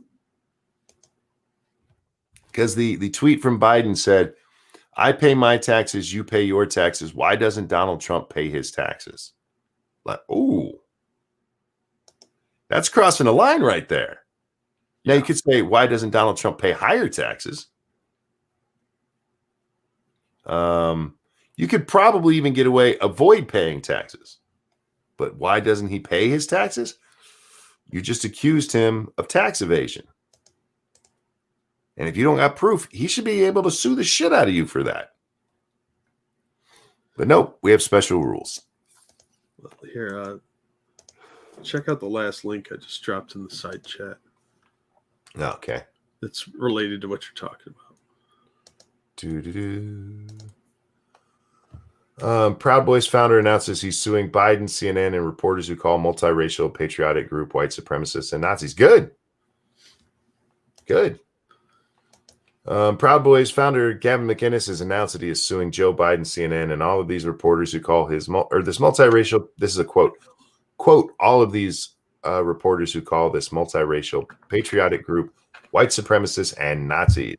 Because the tweet from Biden said, I pay my taxes, you pay your taxes. Why doesn't Donald Trump pay his taxes? Like, ooh, that's crossing a line right there. Now you could say, why doesn't Donald Trump pay higher taxes? You could probably even avoid paying taxes. But why doesn't he pay his taxes? You just accused him of tax evasion. And if you don't got proof, he should be able to sue the shit out of you for that. But nope, we have special rules. Here, check out the last link I just dropped in the side chat. Okay. It's related to what you're talking about. Proud Boys founder announces he's suing Biden, CNN, and reporters who call multiracial patriotic group white supremacists and Nazis. Good. Proud Boys founder Gavin McInnes has announced that he is suing Joe Biden, CNN, and all of these reporters who call this multiracial. This is a quote. All of these reporters who call this multiracial patriotic group white supremacists and Nazis.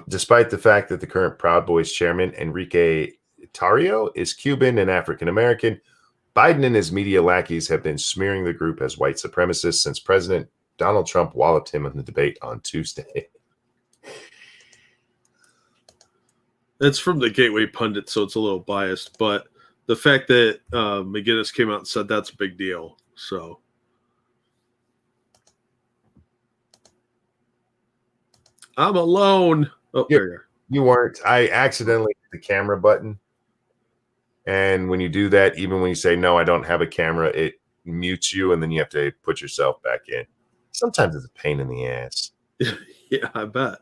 Despite the fact that the current Proud Boys chairman, Enrique Tarrio, is Cuban and African American, Biden and his media lackeys have been smearing the group as white supremacists since President Donald Trump walloped him in the debate on Tuesday. It's from the Gateway Pundit, so it's a little biased, but the fact that McGinnis came out and said that's a big deal. So I'm alone. Oh, there you weren't. I accidentally hit the camera button. And when you do that, even when you say, no, I don't have a camera, it mutes you, and then you have to put yourself back in. Sometimes it's a pain in the ass. Yeah, I bet.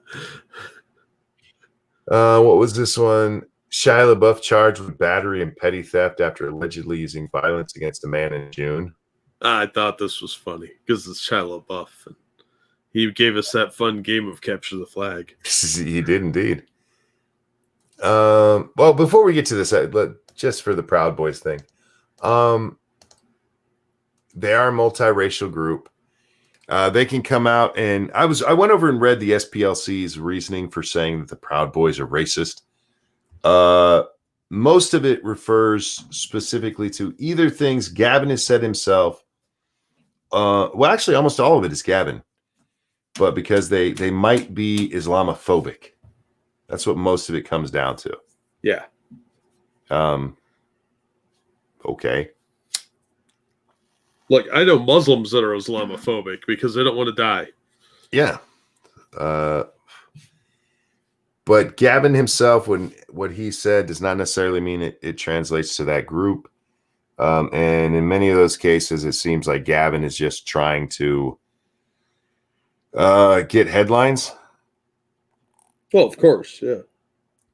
What was this one? Shia LaBeouf charged with battery and petty theft after allegedly using violence against a man in June. I thought this was funny because it's Shia LaBeouf. And he gave us that fun game of capture the flag. He did indeed. Well, before we get to this, just for the Proud Boys thing, they are a multiracial group. They can come out, and I went over and read the SPLC's reasoning for saying that the Proud Boys are racist. Most of it refers specifically to either things Gavin has said himself. Well, actually, almost all of it is Gavin, but because they might be Islamophobic. That's what most of it comes down to. Yeah. Okay. Look, I know Muslims that are Islamophobic because they don't want to die. Yeah. But Gavin himself, what he said does not necessarily mean it translates to that group. And in many of those cases, it seems like Gavin is just trying to get headlines. Well, of course, yeah.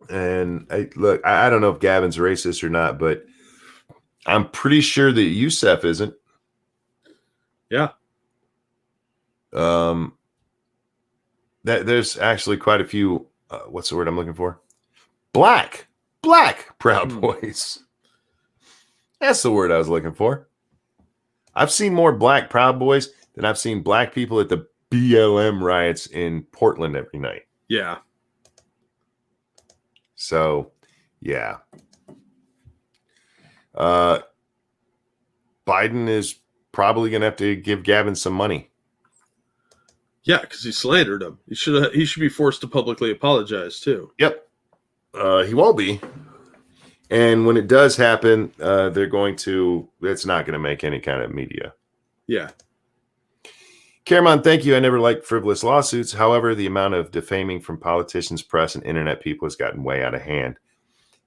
And I don't know if Gavin's racist or not, but I'm pretty sure that Youssef isn't. Yeah. That there's actually quite a few. What's the word I'm looking for? Black Proud Boys. That's the word I was looking for. I've seen more Black Proud Boys than I've seen black people at the BLM riots in Portland every night. Yeah. So, yeah. Biden is probably going to have to give Gavin some money. Yeah, because he slandered him. He should be forced to publicly apologize too. Yep. He won't be. And when it does happen, it's not going to make any kind of media. Yeah. Caramon, thank you. I never liked frivolous lawsuits. However, the amount of defaming from politicians, press, and internet people has gotten way out of hand.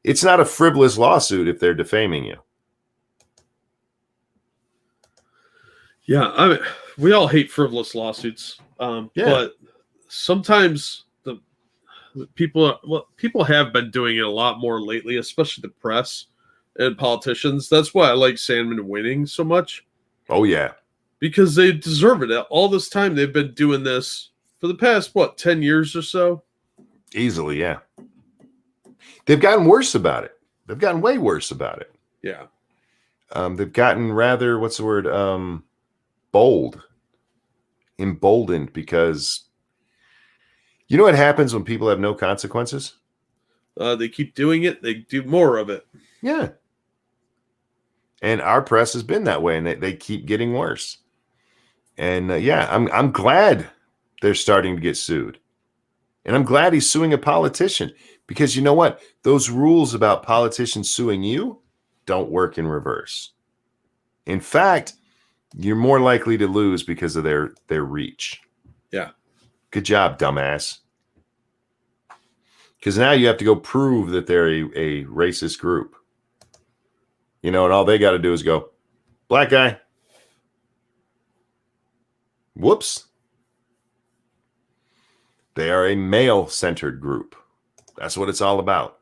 It's not a frivolous lawsuit if they're defaming you. Yeah, we all hate frivolous lawsuits. But sometimes the people have been doing it a lot more lately, especially the press and politicians. That's why I like Sandman winning so much. Oh, yeah. Because they deserve it. All this time they've been doing this for the past, 10 years or so? Easily, yeah. They've gotten worse about it. They've gotten way worse about it. Yeah. They've gotten rather, what's the word? Bold. Emboldened, because you know what happens when people have no consequences? They keep doing it. They do more of it. Yeah. And our press has been that way, and they keep getting worse. And I'm glad they're starting to get sued. And I'm glad he's suing a politician, because you know what? Those rules about politicians suing you don't work in reverse. In fact, you're more likely to lose because of their reach. Yeah. Good job, dumbass. Because now you have to go prove that they're a racist group. You know, and all they got to do is go, black guy. Whoops. They are a male-centered group. That's what it's all about.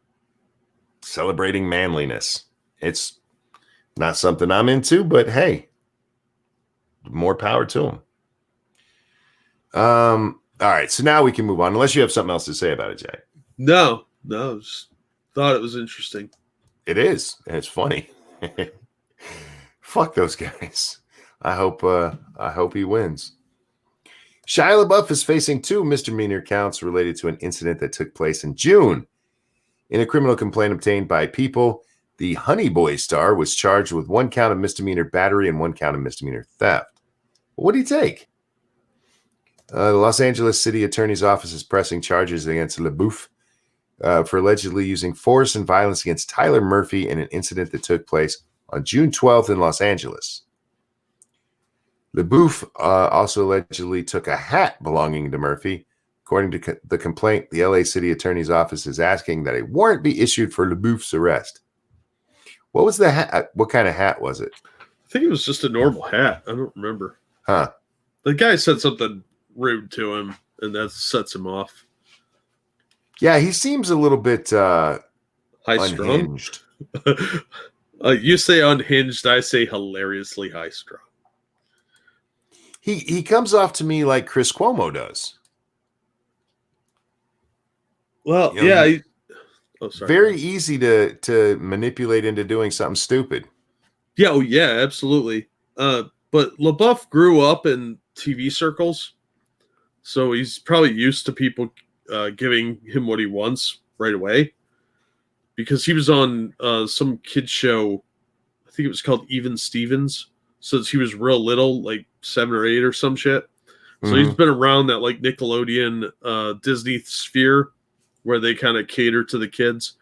Celebrating manliness. It's not something I'm into, but hey, more power to them. All right, so now we can move on, unless you have something else to say about it, Jay. No, just thought it was interesting. It is, and it's funny. Fuck those guys. I hope he wins. Shia LaBeouf is facing 2 misdemeanor counts related to an incident that took place in June. In a criminal complaint obtained by People, the Honey Boy star was charged with 1 count of misdemeanor battery and 1 count of misdemeanor theft. What did he take? The Los Angeles City Attorney's Office is pressing charges against LaBeouf for allegedly using force and violence against Tyler Murphy in an incident that took place on June 12th in Los Angeles. LaBeouf also allegedly took a hat belonging to Murphy. According to the complaint, the LA City Attorney's Office is asking that a warrant be issued for LaBeouf's arrest. What was the hat? What kind of hat was it? I think it was just a normal hat. I don't remember. Huh. The guy said something rude to him, and that sets him off. Yeah, he seems a little bit High-strung? unhinged. You say unhinged, I say hilariously high-strung. He comes off to me like Chris Cuomo does. Well, You know, yeah. Sorry. Very easy to manipulate into doing something stupid. Yeah, oh yeah, absolutely. But LaBeouf grew up in TV circles, so he's probably used to people giving him what he wants right away. Because he was on some kid show, I think it was called Even Stevens, since he was real little, like 7 or 8 or some shit. So he's been around that like Nickelodeon Disney sphere where they kind of cater to the kids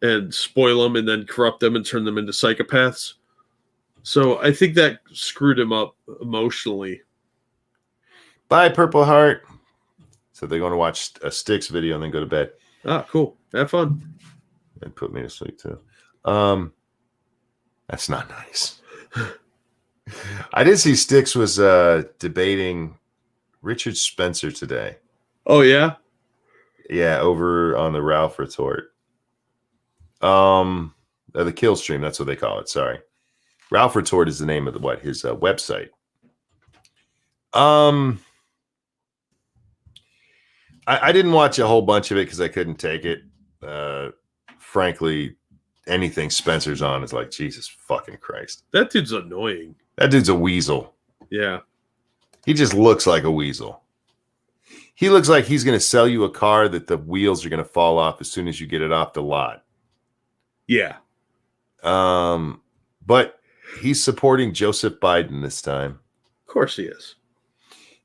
and spoil them and then corrupt them and turn them into psychopaths. So I think that screwed him up emotionally. Bye, Purple Heart. So they're going to watch a Styx video and then go to bed. Ah, cool. Have fun. And put me to sleep too. That's not nice. I did see Styx was debating Richard Spencer today. Oh, yeah? Yeah, over on the Ralph Retort. The Kill Stream, that's what they call it. Sorry. Ralph Retort is the name of his website. I didn't watch a whole bunch of it because I couldn't take it. Frankly, anything Spencer's on is like, Jesus fucking Christ. That dude's annoying. That dude's a weasel. Yeah. He just looks like a weasel. He looks like he's going to sell you a car that the wheels are going to fall off as soon as you get it off the lot. Yeah. But he's supporting Joseph Biden this time. Of course he is.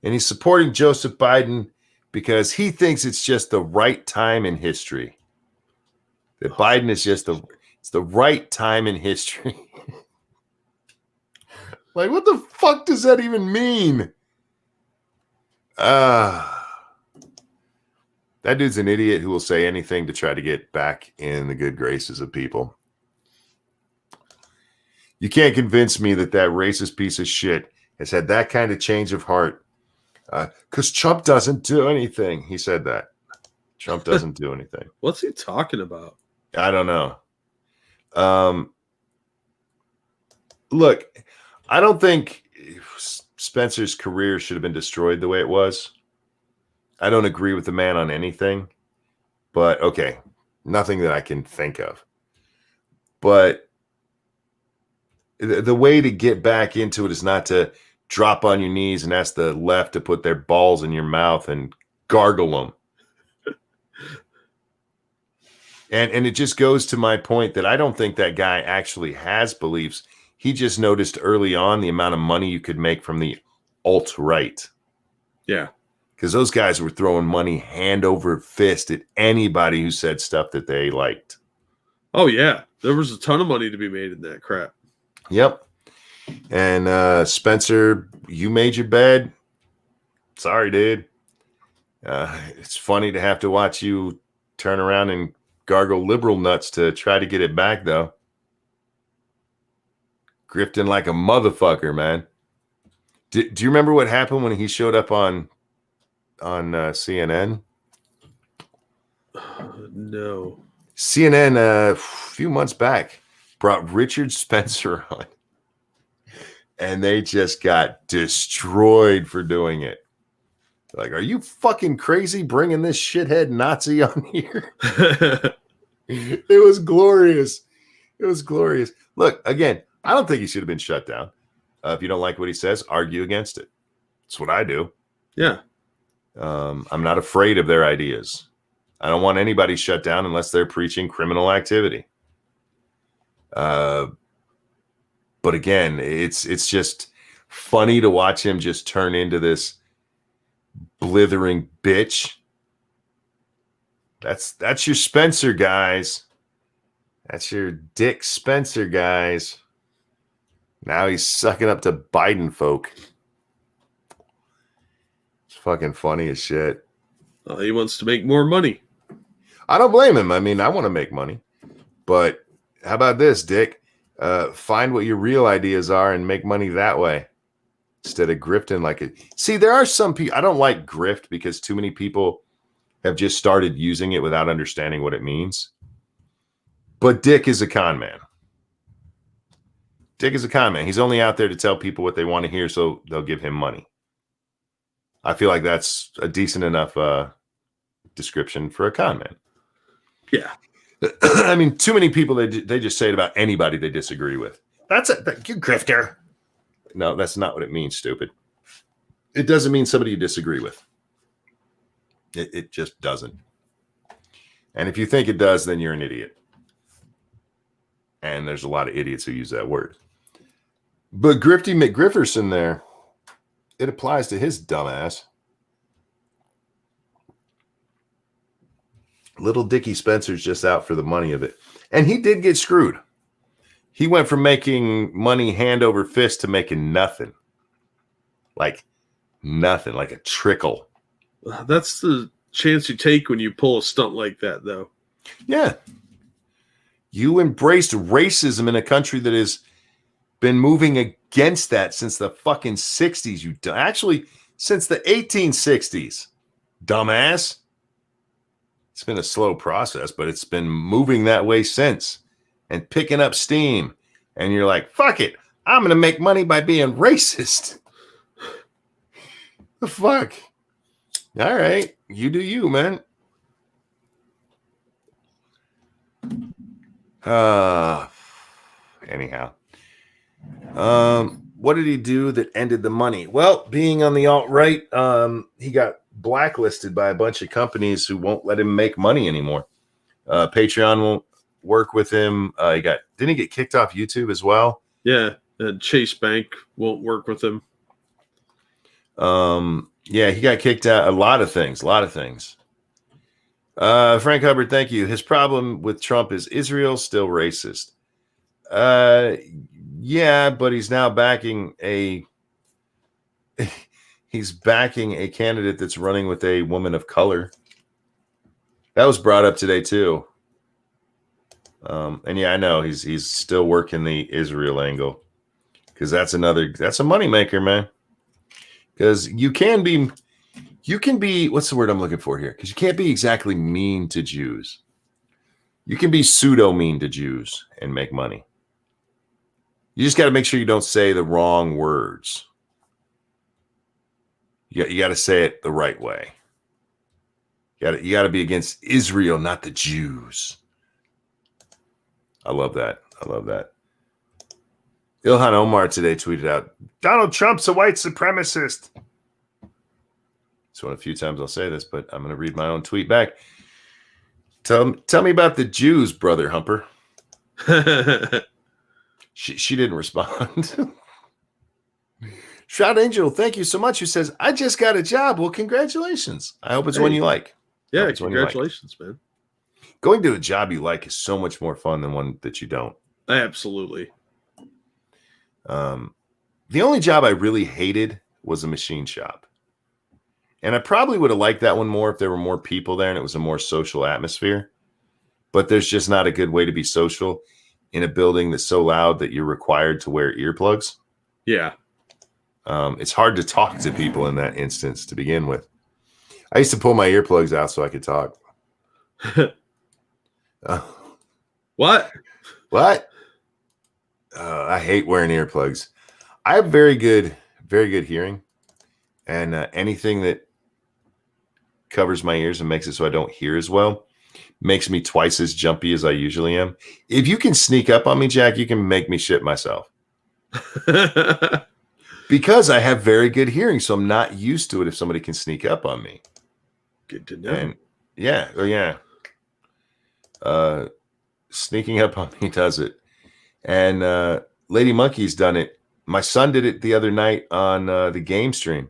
And he's supporting Joseph Biden because he thinks it's just the right time in history. That Biden is just it's the right time in history. Like, what the fuck does that even mean? That dude's an idiot who will say anything to try to get back in the good graces of people. You can't convince me that racist piece of shit has had that kind of change of heart. Because Trump doesn't do anything. He said that. Trump doesn't do anything. What's he talking about? I don't know. Look, I don't think Spencer's career should have been destroyed the way it was. I don't agree with the man on anything. But, okay, nothing that I can think of. But the way to get back into it is not to drop on your knees and ask the left to put their balls in your mouth and gargle them. And it just goes to my point that I don't think that guy actually has beliefs. He just noticed early on the amount of money you could make from the alt-right. Yeah. Because those guys were throwing money hand over fist at anybody who said stuff that they liked. Oh, yeah. There was a ton of money to be made in that crap. Yep. And Spencer, you made your bed. Sorry, dude. It's funny to have to watch you turn around and gargle liberal nuts to try to get it back, though. Grifting like a motherfucker, man. Do you remember what happened when he showed up on CNN? No. CNN a few months back brought Richard Spencer on, and they just got destroyed for doing it. Like, are you fucking crazy bringing this shithead Nazi on here? It was glorious. It was glorious. Look, again, I don't think he should have been shut down. If you don't like what he says, argue against it. That's what I do. Yeah. I'm not afraid of their ideas. I don't want anybody shut down unless they're preaching criminal activity. But again, it's just funny to watch him just turn into this blithering bitch. That's your Spencer, guys. That's your Dick Spencer, guys. Now he's sucking up to Biden folk. It's fucking funny as shit. He wants to make more money. I don't blame him. I mean, I want to make money. But how about this, Dick? Find what your real ideas are and make money that way instead of grifting like it. See, there are some people. I don't like grift because too many people have just started using it without understanding what it means. But Dick is a con man. Dick is a con man. He's only out there to tell people what they want to hear so they'll give him money. I feel like that's a decent enough description for a con man. Yeah. I mean, too many people, they just say it about anybody they disagree with. You grifter. No, that's not what it means, stupid. It doesn't mean somebody you disagree with. It just doesn't. And if you think it does, then you're an idiot. And there's a lot of idiots who use that word. But Grifty McGrifferson there, it applies to his dumbass. Little Dickie Spencer's just out for the money of it. And he did get screwed. He went from making money hand over fist to making nothing. Like nothing, like a trickle. That's the chance you take when you pull a stunt like that, though. Yeah. You embraced racism in a country that has been moving against that since the fucking 60s. Actually, since the 1860s. Dumbass. It's been a slow process, but it's been moving that way since and picking up steam. And you're like, fuck it. I'm going to make money by being racist. The fuck? All right. You do you, man. Anyhow. What did he do that ended the money? Well, being on the alt-right, he got blacklisted by a bunch of companies who won't let him make money anymore. Patreon won't work with him. Didn't he get kicked off YouTube as well? Yeah, and Chase Bank won't work with him. Yeah, he got kicked out. A lot of things. Frank Hubbard, thank you. His problem with Trump is Israel still racist. Yeah, but he's now backing a candidate that's running with a woman of color. That was brought up today too. And yeah, I know he's still working the Israel angle because that's a moneymaker, man. Because you can be, what's the word I'm looking for here? Because you can't be exactly mean to Jews. You can be pseudo mean to Jews and make money. You just got to make sure you don't say the wrong words. You got to say it the right way. You got to be against Israel, not the Jews. I love that. Ilhan Omar today tweeted out, Donald Trump's a white supremacist. It's one of the few times I'll say this, but I'm going to read my own tweet back. Tell me about the Jews, Brother Humper. She didn't respond. Shroud Angel, thank you so much. Who says, I just got a job. Well, congratulations. I hope it's one you like. Yeah, congratulations, man. Going to a job you like is so much more fun than one that you don't. Absolutely. The only job I really hated was a machine shop. And I probably would have liked that one more if there were more people there and it was a more social atmosphere. But there's just not a good way to be social in a building that's so loud that you're required to wear earplugs. Yeah. It's hard to talk to people in that instance to begin with. I used to pull my earplugs out so I could talk. What? What? I hate wearing earplugs. I have very good hearing, and anything that covers my ears and makes it so I don't hear as well makes me twice as jumpy as I usually am. If you can sneak up on me, Jack, you can make me shit myself. Because I have very good hearing, so I'm not used to it if somebody can sneak up on me. Good to know. And yeah. Sneaking up on me does it. And Lady Monkey's done it. My son did it the other night on the game stream.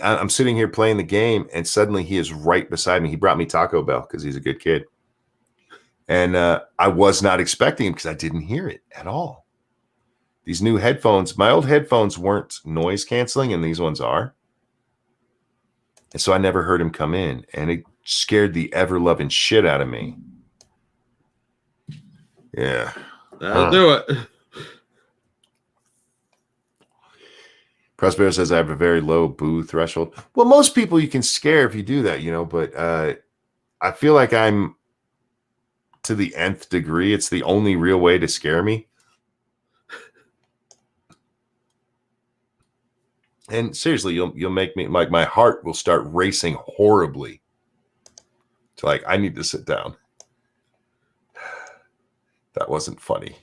I'm sitting here playing the game, and suddenly he is right beside me. He brought me Taco Bell because he's a good kid. And I was not expecting him because I didn't hear it at all. These new headphones, my old headphones weren't noise canceling, and these ones are. And so I never heard him come in, and it scared the ever-loving shit out of me. Yeah. That'll do it. Prospero says I have a very low boo threshold. Well, most people you can scare if you do that, but I feel like I'm to the nth degree. It's the only real way to scare me. And seriously, you'll make me, like, my heart will start racing horribly. To like, I need to sit down. That wasn't funny.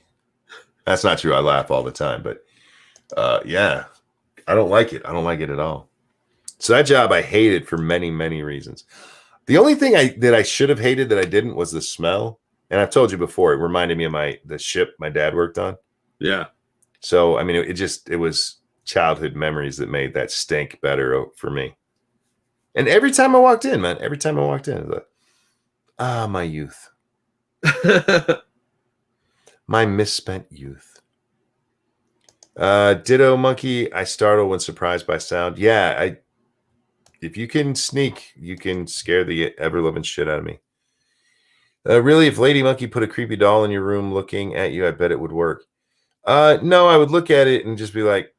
That's not true. I laugh all the time, but yeah, I don't like it. I don't like it at all. So that job I hated for many, many reasons. The only thing that I should have hated that I didn't was the smell. And I've told you before, it reminded me of the ship my dad worked on. Yeah. So, I mean, it was childhood memories that made that stink better for me. And every time I walked in, I was like, my youth. My misspent youth. Ditto Monkey, I startle when surprised by sound. Yeah, if you can sneak, you can scare the ever-loving shit out of me. Really, if Lady Monkey put a creepy doll in your room looking at you, I bet it would work. No, I would look at it and just be like,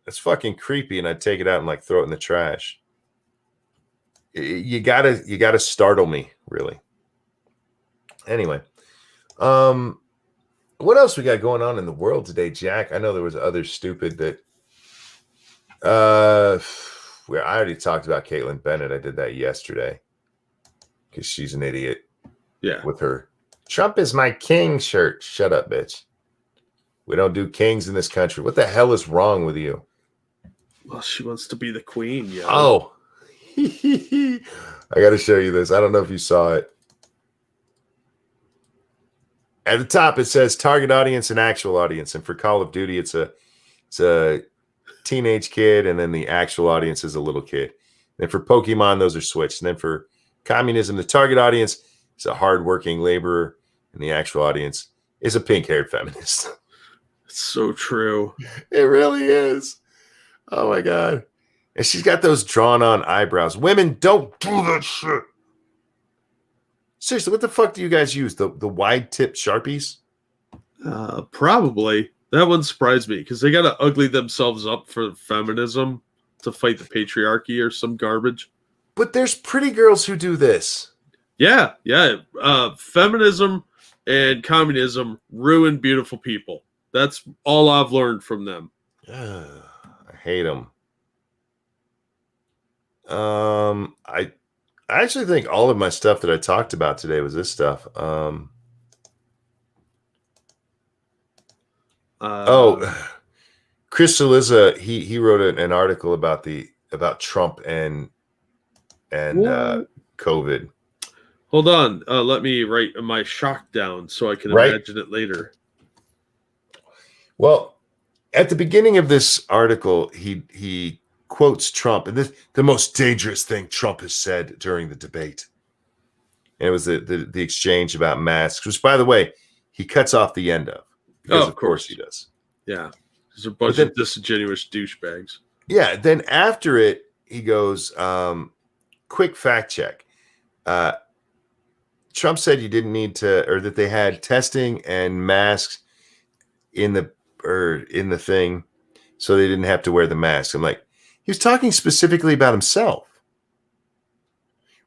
that's fucking creepy, and I'd take it out and like throw it in the trash. You gotta startle me, really. Anyway, what else we got going on in the world today, Jack? I know there was other stupid that where I already talked about Caitlin Bennett. I did that yesterday because she's an idiot. Yeah. With her Trump is my king shirt. Shut up, bitch. We don't do kings in this country. What the hell is wrong with you? Well, she wants to be the queen, yeah. Oh. I got to show you this. I don't know if you saw it. At the top, it says target audience and actual audience. And for Call of Duty, it's a teenage kid, and then the actual audience is a little kid. And for Pokemon, those are switched. And then for communism, the target audience is a hardworking laborer, and the actual audience is a pink-haired feminist. It's so true. It really is. Oh, my God. And she's got those drawn-on eyebrows. Women don't do that shit. Seriously, what the fuck do you guys use? The wide-tip Sharpies? Probably. That wouldn't surprise me because they got to ugly themselves up for feminism to fight the patriarchy or some garbage. But there's pretty girls who do this. Yeah. Feminism and communism ruin beautiful people. That's all I've learned from them. I hate them. I actually think all of my stuff that I talked about today was this stuff. Chris Saliza, he wrote an article about Trump and COVID. Hold on, let me write my shock down so I can imagine it later. Well, at the beginning of this article, he quotes Trump, and this the most dangerous thing Trump has said during the debate. And it was the exchange about masks, which, by the way, he cuts off the end of. Because of course he does. Yeah. There's a bunch of disingenuous douchebags. Yeah. Then after it, he goes, quick fact check. Trump said you didn't need to, or that they had testing and masks in the thing, so they didn't have to wear the mask. I'm like, he was talking specifically about himself.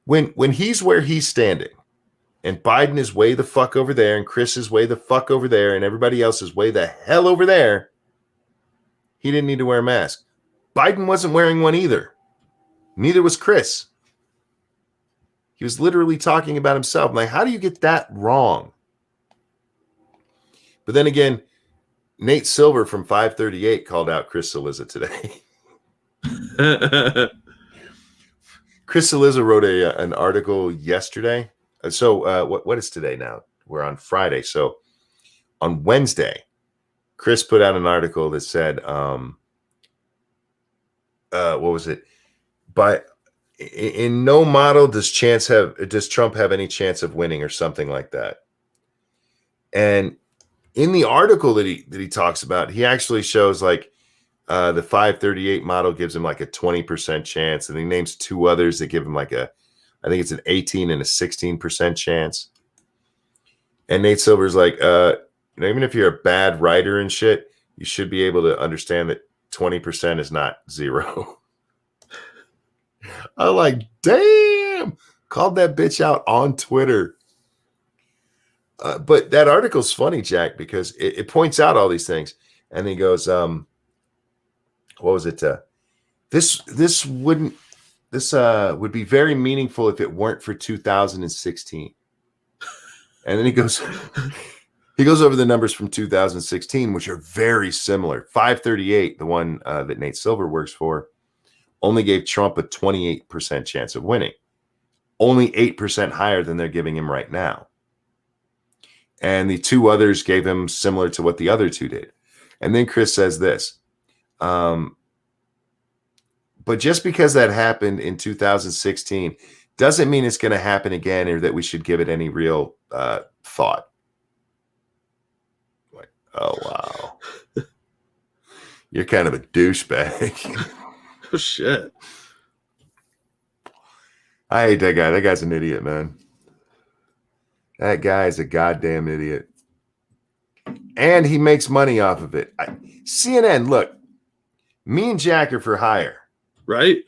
when he's where he's standing, and Biden is way the fuck over there, and Chris is way the fuck over there, and everybody else is way the hell over there, he didn't need to wear a mask. Biden wasn't wearing one either. Neither was Chris. He was literally talking about himself. I'm like, how do you get that wrong? But then again, Nate Silver from 538 called out Chris Cillizza today. Chris Cillizza wrote an article yesterday. So what is today now? We're on Friday. So on Wednesday, Chris put out an article that said, what was it? But in no model does Trump have any chance of winning or something like that. And in the article that he talks about, he actually shows like the 538 model gives him like a 20% chance, and he names two others that give him like I think it's an 18 and a 16% chance. And Nate Silver's like, even if you're a bad writer and shit, you should be able to understand that 20% is not zero. I'm like, damn, called that bitch out on Twitter. But that article's funny, Jack, because it points out all these things. And he goes, what was it? This would be very meaningful if it weren't for 2016. And then he goes over the numbers from 2016, which are very similar. 538, the one that Nate Silver works for, only gave Trump a 28% chance of winning, only 8% higher than they're giving him right now. And the two others gave him similar to what the other two did. And then Chris says this, but just because that happened in 2016 doesn't mean it's going to happen again or that we should give it any real thought. Like, oh, wow. You're kind of a douchebag. Oh, shit. I hate that guy. That guy's an idiot, man. That guy is a goddamn idiot. And he makes money off of it. CNN, look, me and Jack are for hire. Right?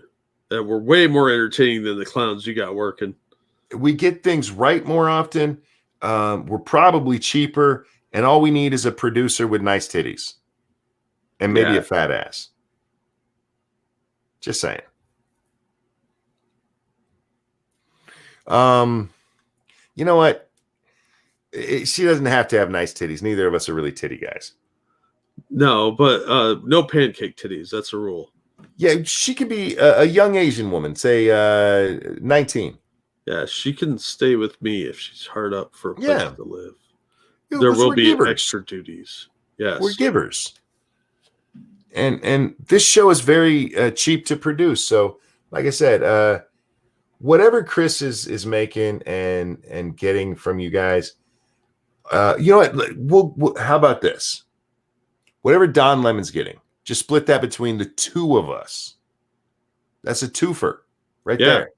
We're way more entertaining than the clowns you got working. We get things right more often. We're probably cheaper. And all we need is a producer with nice titties. And maybe a fat ass. Just saying. You know what? She doesn't have to have nice titties. Neither of us are really titty guys. No, but no pancake titties. That's a rule. Yeah, she could be a young Asian woman, say 19. Yeah, she can stay with me if she's hard up for a place to live. Yeah, there will be givers. Extra duties. Yes. We're givers. And this show is very cheap to produce. So, like I said, whatever Chris is making and getting from you guys, you know what? We'll how about this? Whatever Don Lemon's getting, just split that between the two of us. That's a twofer right there.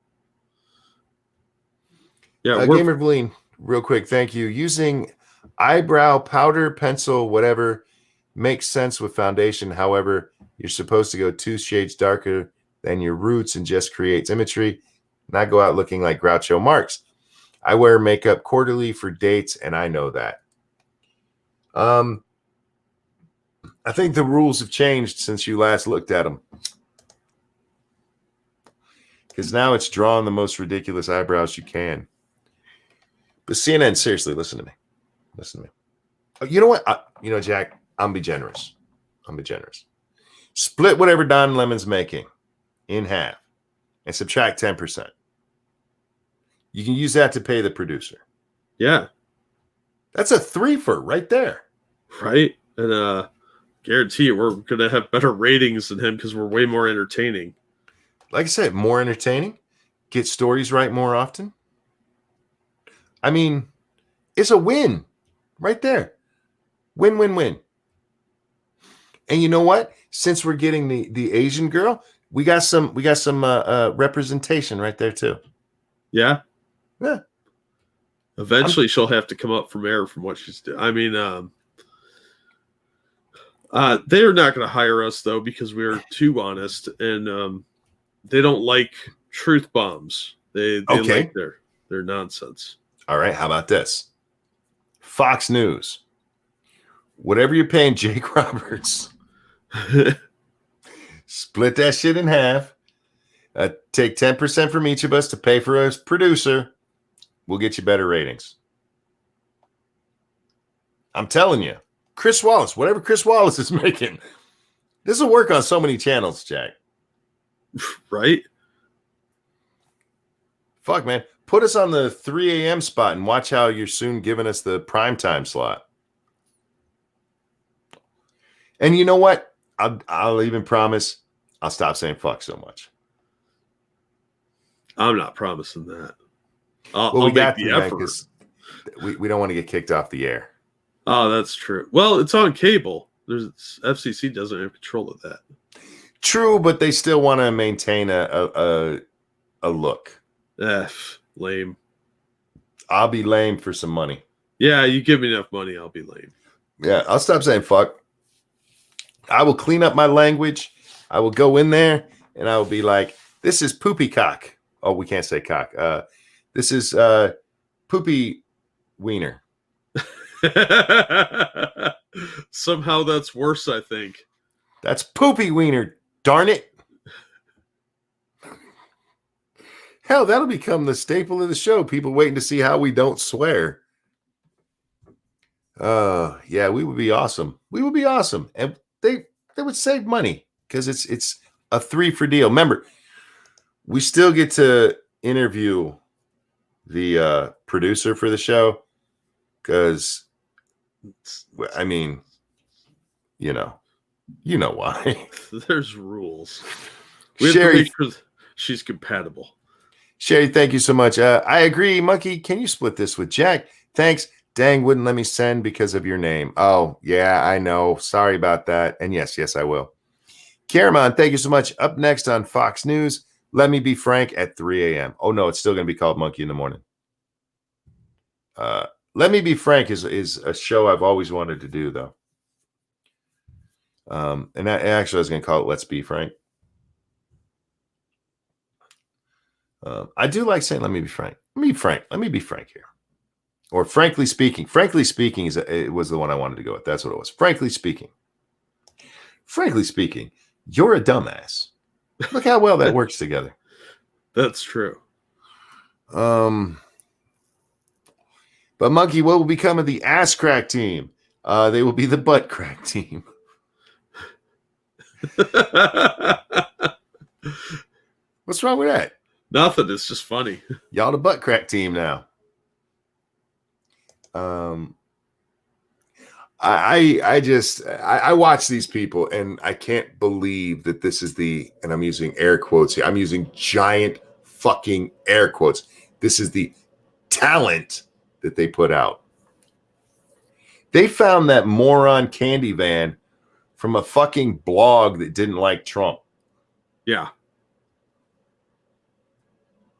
Yeah. Gamer Bleen, real quick, thank you. Using eyebrow powder, pencil, whatever makes sense with foundation. However, you're supposed to go 2 shades darker than your roots and just create symmetry, not go out looking like Groucho Marx. I wear makeup quarterly for dates, and I know that. I think the rules have changed since you last looked at them. Because now it's drawing the most ridiculous eyebrows you can. But CNN, seriously, listen to me. Listen to me. You know what? Jack, I'm be generous. Split whatever Don Lemon's making in half and subtract 10%. You can use that to pay the producer. Yeah. That's a threefer right there. Right. And guarantee you we're going to have better ratings than him because we're way more entertaining. Like I said, more entertaining. Get stories right more often. I mean, it's a win right there. Win, win, win. And you know what? Since we're getting the Asian girl, we got some representation right there too. Yeah. Yeah. Eventually she'll have to come up from air from what she's doing. I mean, they're not going to hire us though, because we're too honest, and they don't like truth bombs. They Okay. like their nonsense. All right. How about this? Fox News. Whatever you're paying Jake Roberts, split that shit in half. Take 10% from each of us to pay for a producer. We'll get you better ratings. I'm telling you. Chris Wallace, whatever Chris Wallace is making, this will work on so many channels, Jack. Right? Fuck, man. Put us on the 3 a.m. spot and watch how you're soon giving us the primetime slot. And you know what? I'll even promise I'll stop saying fuck so much. I'm not promising that. Well, we got the effort. We don't want to get kicked off the air. Oh, that's true. Well, it's on cable. There's FCC doesn't have control of that. True, but they still want to maintain a look. Lame. I'll be lame for some money. Yeah, you give me enough money, I'll be lame. Yeah, I'll stop saying fuck. I will clean up my language. I will go in there and I will be like, this is poopy cock. Oh, we can't say cock. This is poopy wiener. Somehow that's worse, I think. That's poopy wiener, darn it. Hell, that'll become the staple of the show. People waiting to see how we don't swear. Yeah, we would be awesome. We would be awesome. And they would save money because it's a 3 for deal. Remember, we still get to interview the producer for the show because, I mean, you know why. There's rules. We have Sherry, to make sure she's compatible. Sherry, thank you so much. I agree, Monkey. Can you split this with Jack? Thanks. Dang, wouldn't let me send because of your name. Oh, yeah, I know. Sorry about that. And yes, I will. Caramon, thank you so much. Up next on Fox News, Let Me Be Frank at 3 a.m. Oh, no, it's still going to be called Monkey in the Morning. Let Me Be Frank is a show I've always wanted to do, though. And actually, I was going to call it Let's Be Frank. I do like saying, let me be frank. Let me be frank. Let me be frank here. Or frankly speaking. Frankly speaking it was the one I wanted to go with. That's what it was. Frankly speaking. Frankly speaking, you're a dumbass. Look how well that works together. That's true. But Monkey, what will become of the ass crack team? They will be the butt crack team. What's wrong with that? Nothing. It's just funny. Y'all the butt crack team now. I watch these people and I can't believe that this is and I'm using air quotes here. I'm using giant fucking air quotes. This is the talent that they put out. They found that moron Candy Van from a fucking blog that didn't like Trump. Yeah.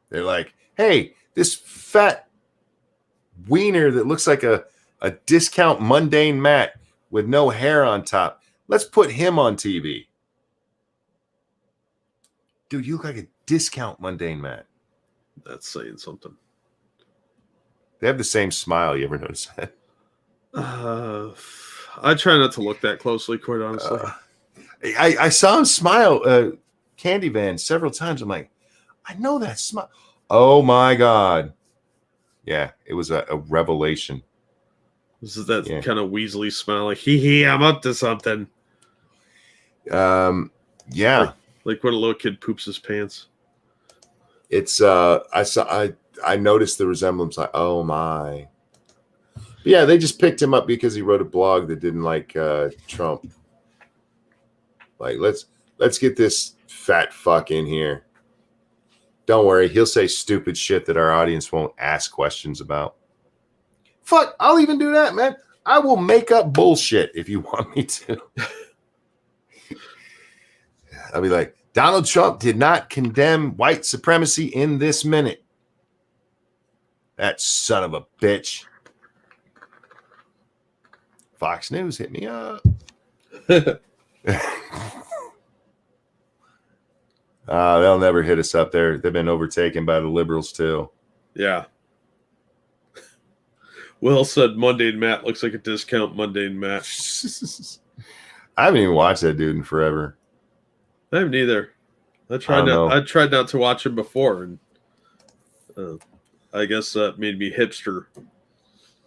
They're like, hey, this fat wiener that looks like a discount mundane mat with no hair on top. Let's put him on TV. Dude, you look like a discount mundane mat. That's saying something. They have the same smile. You ever notice that? I try not to look that closely, quite honestly. I saw him smile, Candy Van, several times. I'm like, I know that smile. Oh my God. Yeah, it was a revelation. This is that kind of Weasley smile, like, hee, I'm up to something. Yeah. Like when a little kid poops his pants. It's I noticed the resemblance, like, oh my. But yeah, they just picked him up because he wrote a blog that didn't like Trump. Like, let's get this fat fuck in here. Don't worry, he'll say stupid shit that our audience won't ask questions about. Fuck, I'll even do that, man. I will make up bullshit if you want me to. I'll be like, Donald Trump did not condemn white supremacy in this minute. That son of a bitch. Fox News, hit me up. They'll never hit us up there. They've been overtaken by the liberals too. Yeah. Will said Mundane Matt looks like a discount Mundane Matt. I haven't even watched that dude in forever. I haven't either. I tried not to watch him before, and I guess that made me hipster.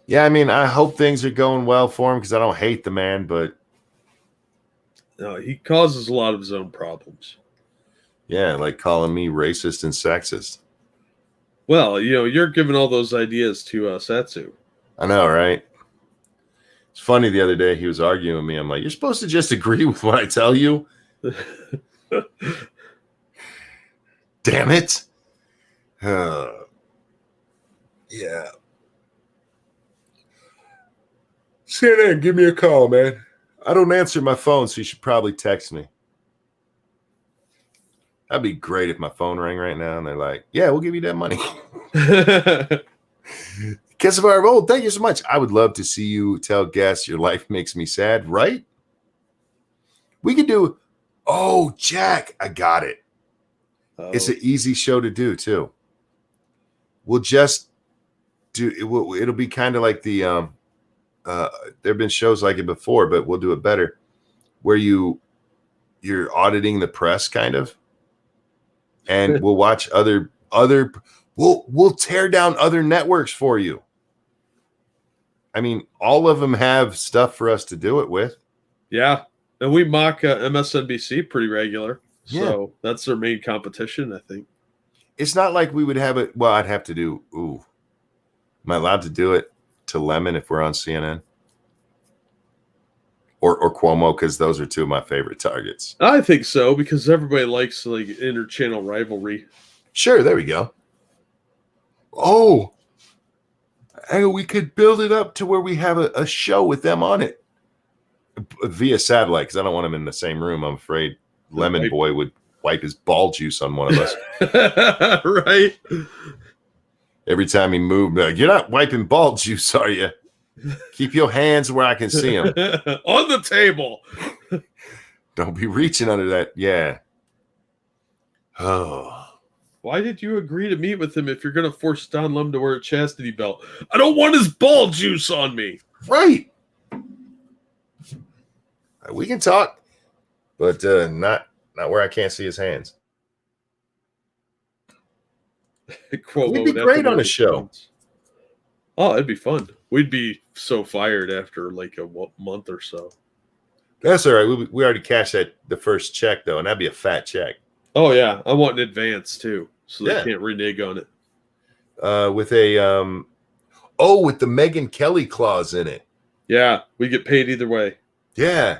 Yeah, I mean, I hope things are going well for him because I don't hate the man, but no, he causes a lot of his own problems. Yeah, like calling me racist and sexist. Well, you're giving all those ideas to Satsu. I know, right? It's funny, the other day he was arguing with me. I'm like, you're supposed to just agree with what I tell you. Damn it. Yeah. CNN, give me a call, man. I don't answer my phone, so you should probably text me. That'd be great if my phone rang right now and they're like, yeah, we'll give you that money. Kiss of our old, thank you so much. I would love to see you tell guests your life makes me sad, right? We could do, oh, Jack, I got it. Oh. It's an easy show to do, too. We'll just do, it'll be kind of like the, there have been shows like it before, but we'll do it better, where you're auditing the press, kind of. And we'll watch we'll tear down other networks for you. I mean, all of them have stuff for us to do it with. Yeah. And we mock MSNBC pretty regular. Yeah. So that's their main competition, I think. It's not like we would have it. Well, I'd have to do, am I allowed to do it to Lemon if we're on CNN? Or Cuomo, because those are two of my favorite targets. I think so, because everybody likes like inter-channel rivalry. Sure, there we go. Oh, and we could build it up to where we have a show with them on it via satellite, because I don't want them in the same room. I'm afraid Lemon Boy would wipe his ball juice on one of us. Right. Every time he moved, like, you're not wiping ball juice, are you? Keep your hands where I can see them. On the table. Don't be reaching under that. Yeah. Oh. Why did you agree to meet with him if you're going to force Don Lemon to wear a chastity belt? I don't want his ball juice on me. Right. We can talk, but not where I can't see his hands. We'd be great on a show. Oh, it'd be fun. We'd be so fired after like a month or so. That's all right. We already cashed the first check, though, and that'd be a fat check. Oh, yeah. I want an advance, too, so they can't renege on it. With a, with the Megyn Kelly clause in it. Yeah, we get paid either way. Yeah.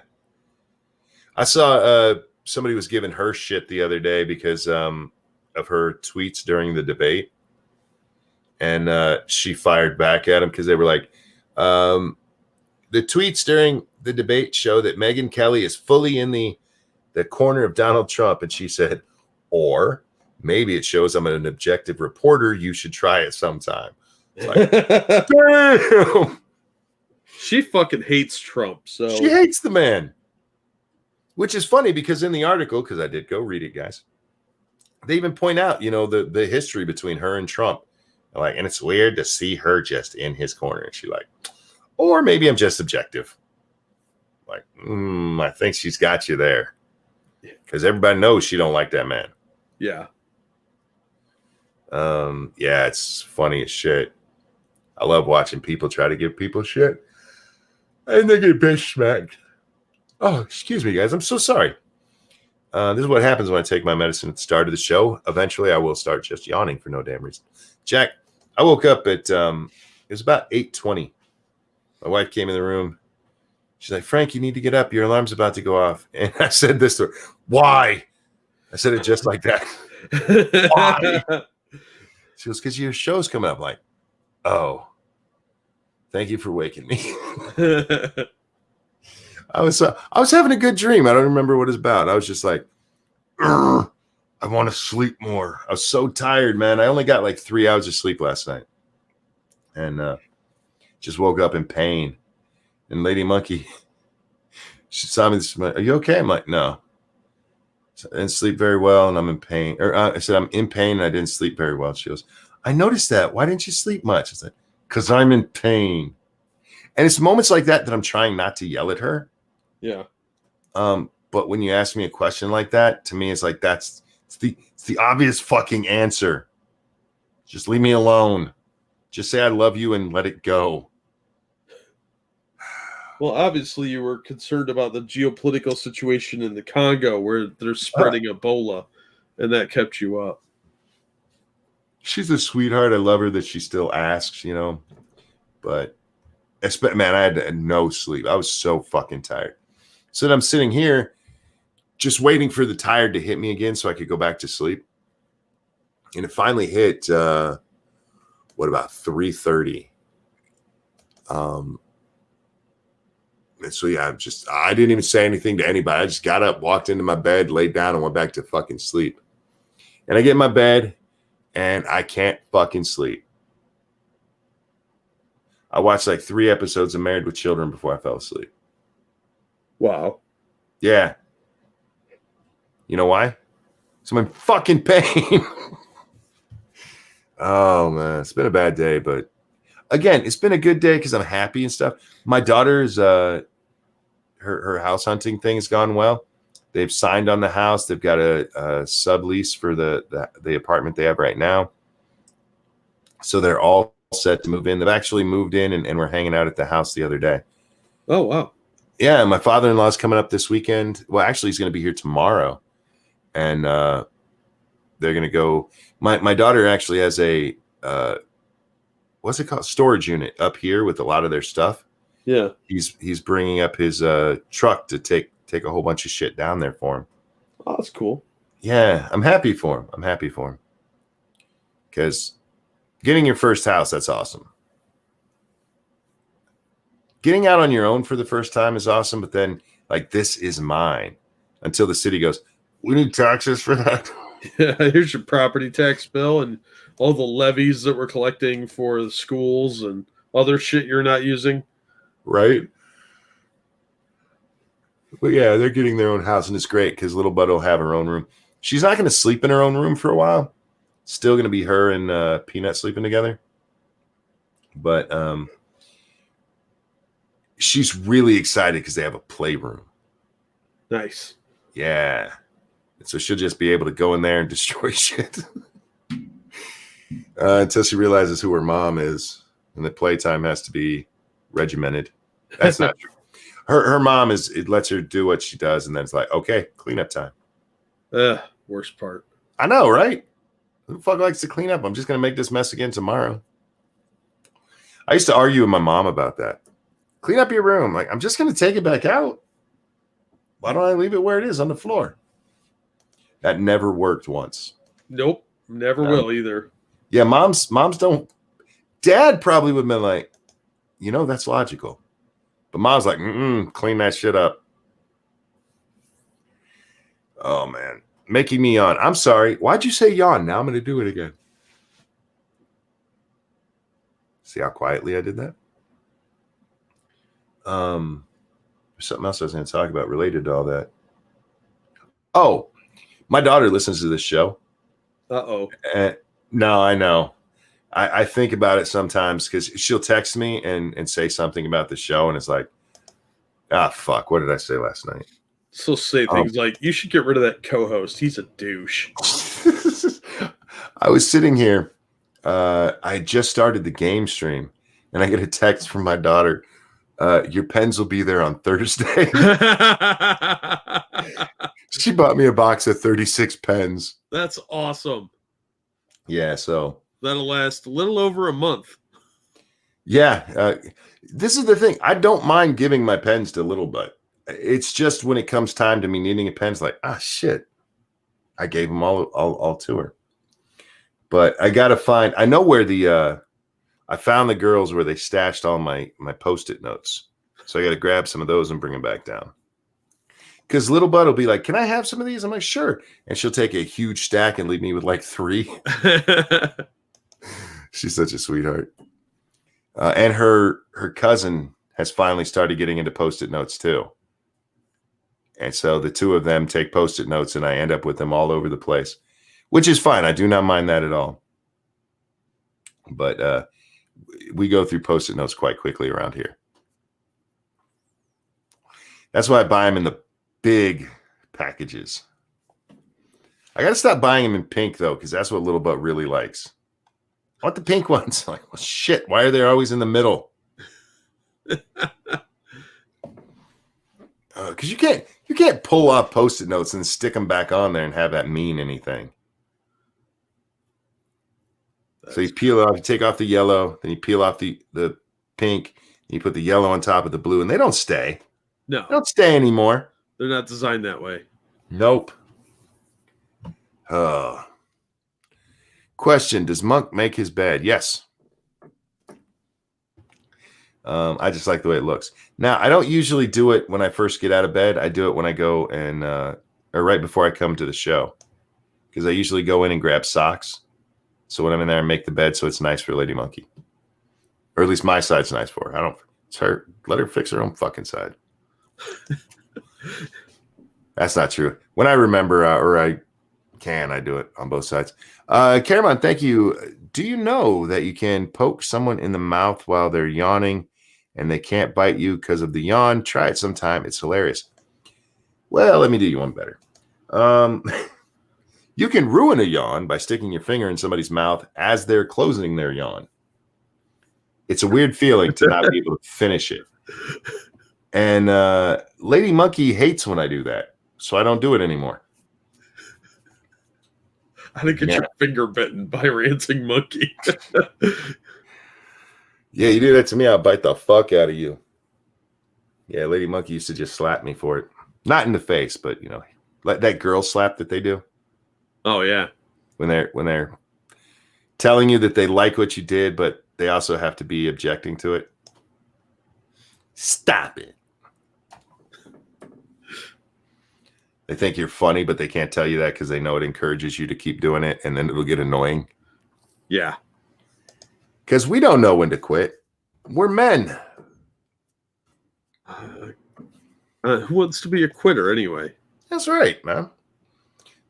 I saw somebody was giving her shit the other day because of her tweets during the debate. And she fired back at him because they were like, the tweets during the debate show that Megyn Kelly is fully in the corner of Donald Trump. And she said, or maybe it shows I'm an objective reporter. You should try it sometime. Like, damn. She fucking hates Trump. So she hates the man, which is funny because in the article, because I did go read it, guys, they even point out, the history between her and Trump. Like, and it's weird to see her just in his corner. And she like, or maybe I'm just subjective. Like, I think she's got you there. Because everybody knows she don't like that man. Yeah. Yeah, it's funny as shit. I love watching people try to give people shit. And they get bitch smacked. Oh, excuse me, guys. I'm so sorry. This is what happens when I take my medicine at the start of the show. Eventually, I will start just yawning for no damn reason. Jack, I woke up at, it was about 8:20. My wife came in the room. She's like, Frank, you need to get up. Your alarm's about to go off. And I said this to her. Why? I said it just like that. Why? She goes, because your show's coming up. I'm like, oh, thank you for waking me. I was having a good dream. I don't remember what it's about. I was just like, I want to sleep more. I was so tired, man. I only got like 3 hours of sleep last night. And just woke up in pain. And Lady Monkey, she saw me. Are you okay? I'm like, no. So I didn't sleep very well, and I'm in pain. Or I said, I'm in pain, and I didn't sleep very well. She goes, I noticed that. Why didn't you sleep much? I said, because I'm in pain. And it's moments like that that I'm trying not to yell at her. Yeah. But when you ask me a question like that, to me, it's like it's the obvious fucking answer. Just leave me alone. Just say I love you and let it go. Well, obviously, you were concerned about the geopolitical situation in the Congo where they're spreading Ebola, and that kept you up. She's a sweetheart. I love her that she still asks, you know. But, man, I had no sleep. I was so fucking tired. So then I'm sitting here just waiting for the tired to hit me again so I could go back to sleep. And it finally hit, about 3:30? And so, yeah, I didn't even say anything to anybody. I just got up, walked into my bed, laid down, and went back to fucking sleep. And I get in my bed, and I can't fucking sleep. I watched like 3 episodes of Married with Children before I fell asleep. Wow. Yeah. You know why? So I'm in fucking pain. Oh, man. It's been a bad day, but again, it's been a good day because I'm happy and stuff. My daughter's her house hunting thing has gone well. They've signed on the house. They've got a sublease for the apartment they have right now. So they're all set to move in. They've actually moved in and we're hanging out at the house the other day. Oh, wow. Yeah, my father-in-law's coming up this weekend. Well, actually, he's going to be here tomorrow. And they're going to go. My daughter actually has a what's it called? Storage unit up here with a lot of their stuff. Yeah. He's bringing up his truck to take a whole bunch of shit down there for him. Oh, that's cool. Yeah, I'm happy for him. Because getting your first house, that's awesome. Getting out on your own for the first time is awesome, but then like this is mine until the city goes, we need taxes for that. Yeah, here's your property tax bill and all the levies that we're collecting for the schools and other shit you're not using. Right. But yeah, they're getting their own house, and it's great because little bud will have her own room. She's not going to sleep in her own room for a while. It's still going to be her and Peanut sleeping together. But she's really excited because they have a playroom. Nice. Yeah. And so she'll just be able to go in there and destroy shit until she realizes who her mom is, and the playtime has to be regimented. That's not true. Her mom it lets her do what she does, and then it's like, okay, cleanup time. Worst part. I know, right? Who the fuck likes to clean up? I'm just gonna make this mess again tomorrow. I used to argue with my mom about that. Clean up your room. Like, I'm just gonna take it back out. Why don't I leave it where it is on the floor? That never worked once. Nope, never will either. Yeah, moms don't. Dad probably would have been like, that's logical. But mom's like, clean that shit up. Oh, man. Making me yawn. I'm sorry. Why'd you say yawn? Now I'm going to do it again. See how quietly I did that? There's something else I was going to talk about related to all that. Oh, my daughter listens to this show. Uh-oh. No, I know. I think about it sometimes because she'll text me and say something about the show, and it's like, fuck, what did I say last night? So say things like, you should get rid of that co-host. He's a douche. I was sitting here. I had just started the game stream, and I get a text from my daughter. Your pens will be there on Thursday. She bought me a box of 36 pens. That's awesome. Yeah, so that'll last a little over a month. Yeah, this is the thing. I don't mind giving my pens to Little Butt. It's just when it comes time to me needing a pen, it's like, shit. I gave them all to her. But I gotta find. I know where I found the girls where they stashed all my Post-it notes. So I got to grab some of those and bring them back down. Because Little Bud will be like, can I have some of these? I'm like, sure. And she'll take a huge stack and leave me with like 3. She's such a sweetheart. And her cousin has finally started getting into Post-it notes too. And so the two of them take Post-it notes, and I end up with them all over the place, which is fine. I do not mind that at all. But we go through Post-it notes quite quickly around here. That's why I buy them in the big packages. I got to stop buying them in pink, though, because that's what Little Butt really likes. I want the pink ones. Like, well, shit, why are they always in the middle? Because you can't pull off Post-it notes and stick them back on there and have that mean anything. So you peel it off, you take off the yellow, then you peel off the pink, and you put the yellow on top of the blue, and they don't stay. No. They don't stay anymore. They're not designed that way. Nope. Question, does Monk make his bed? Yes. I just like the way it looks. Now, I don't usually do it when I first get out of bed. I do it when I go and or right before I come to the show, because I usually go in and grab socks. So when I'm in there, I make the bed so it's nice for Lady Monkey, or at least my side's nice for her. It's her. Let her fix her own fucking side. That's not true. When I remember, or I do it on both sides. Caramon, thank you. Do you know that you can poke someone in the mouth while they're yawning and they can't bite you because of the yawn? Try it sometime. It's hilarious. Well, let me do you one better. You can ruin a yawn by sticking your finger in somebody's mouth as they're closing their yawn. It's a weird feeling to not be able to finish it. And Lady Monkey hates when I do that, so I don't do it anymore. How to get your finger bitten by Ranting Monkey. Yeah, you do that to me, I'll bite the fuck out of you. Yeah, Lady Monkey used to just slap me for it. Not in the face, but like that girl slap that they do. Oh yeah. When they're telling you that they like what you did, but they also have to be objecting to it. Stop it. They think you're funny, but they can't tell you that because they know it encourages you to keep doing it, and then it'll get annoying. Yeah. Because we don't know when to quit. We're men. Who wants to be a quitter anyway? That's right, man.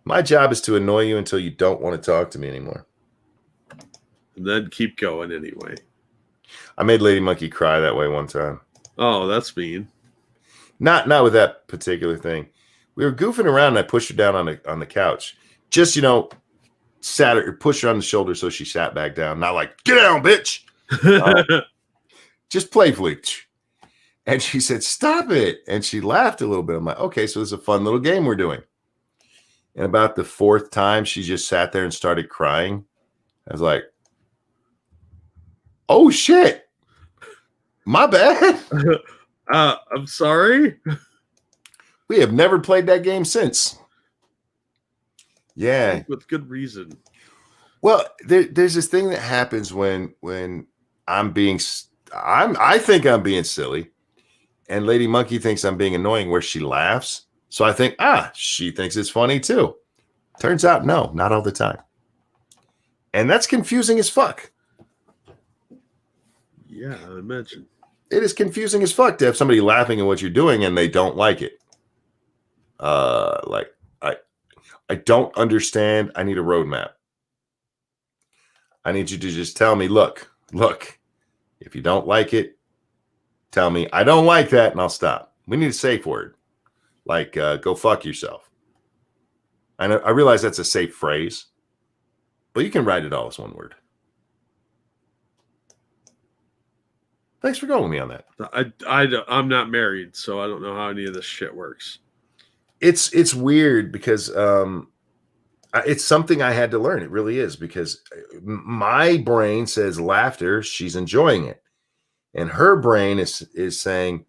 My job is to annoy you until you don't want to talk to me anymore. And then keep going anyway. I made Lady Monkey cry that way one time. Oh, that's mean. Not with that particular thing. We were goofing around, and I pushed her down on the couch. Just, sat her, pushed her on the shoulder so she sat back down. Not like, get down, bitch. Just playfully. And she said, stop it. And she laughed a little bit. I'm like, okay, so this is a fun little game we're doing. And about the fourth time, she just sat there and started crying. I was like, oh, shit. My bad. I'm sorry. We have never played that game since. Yeah. With good reason. Well, there's this thing that happens when I think I'm being silly, and Lady Monkey thinks I'm being annoying, where she laughs. So I think, she thinks it's funny too. Turns out, no, not all the time. And that's confusing as fuck. Yeah, I imagine. It is confusing as fuck to have somebody laughing at what you're doing and they don't like it. I don't understand. I need a roadmap. I need you to just tell me, look, if you don't like it, tell me I don't like that, and I'll stop. We need a safe word. Like, go fuck yourself. I realize that's a safe phrase, but you can write it all as one word. Thanks for going with me on that. I'm not married, so I don't know how any of this shit works. It's weird because it's something I had to learn. It really is, because my brain says laughter, she's enjoying it, and her brain is saying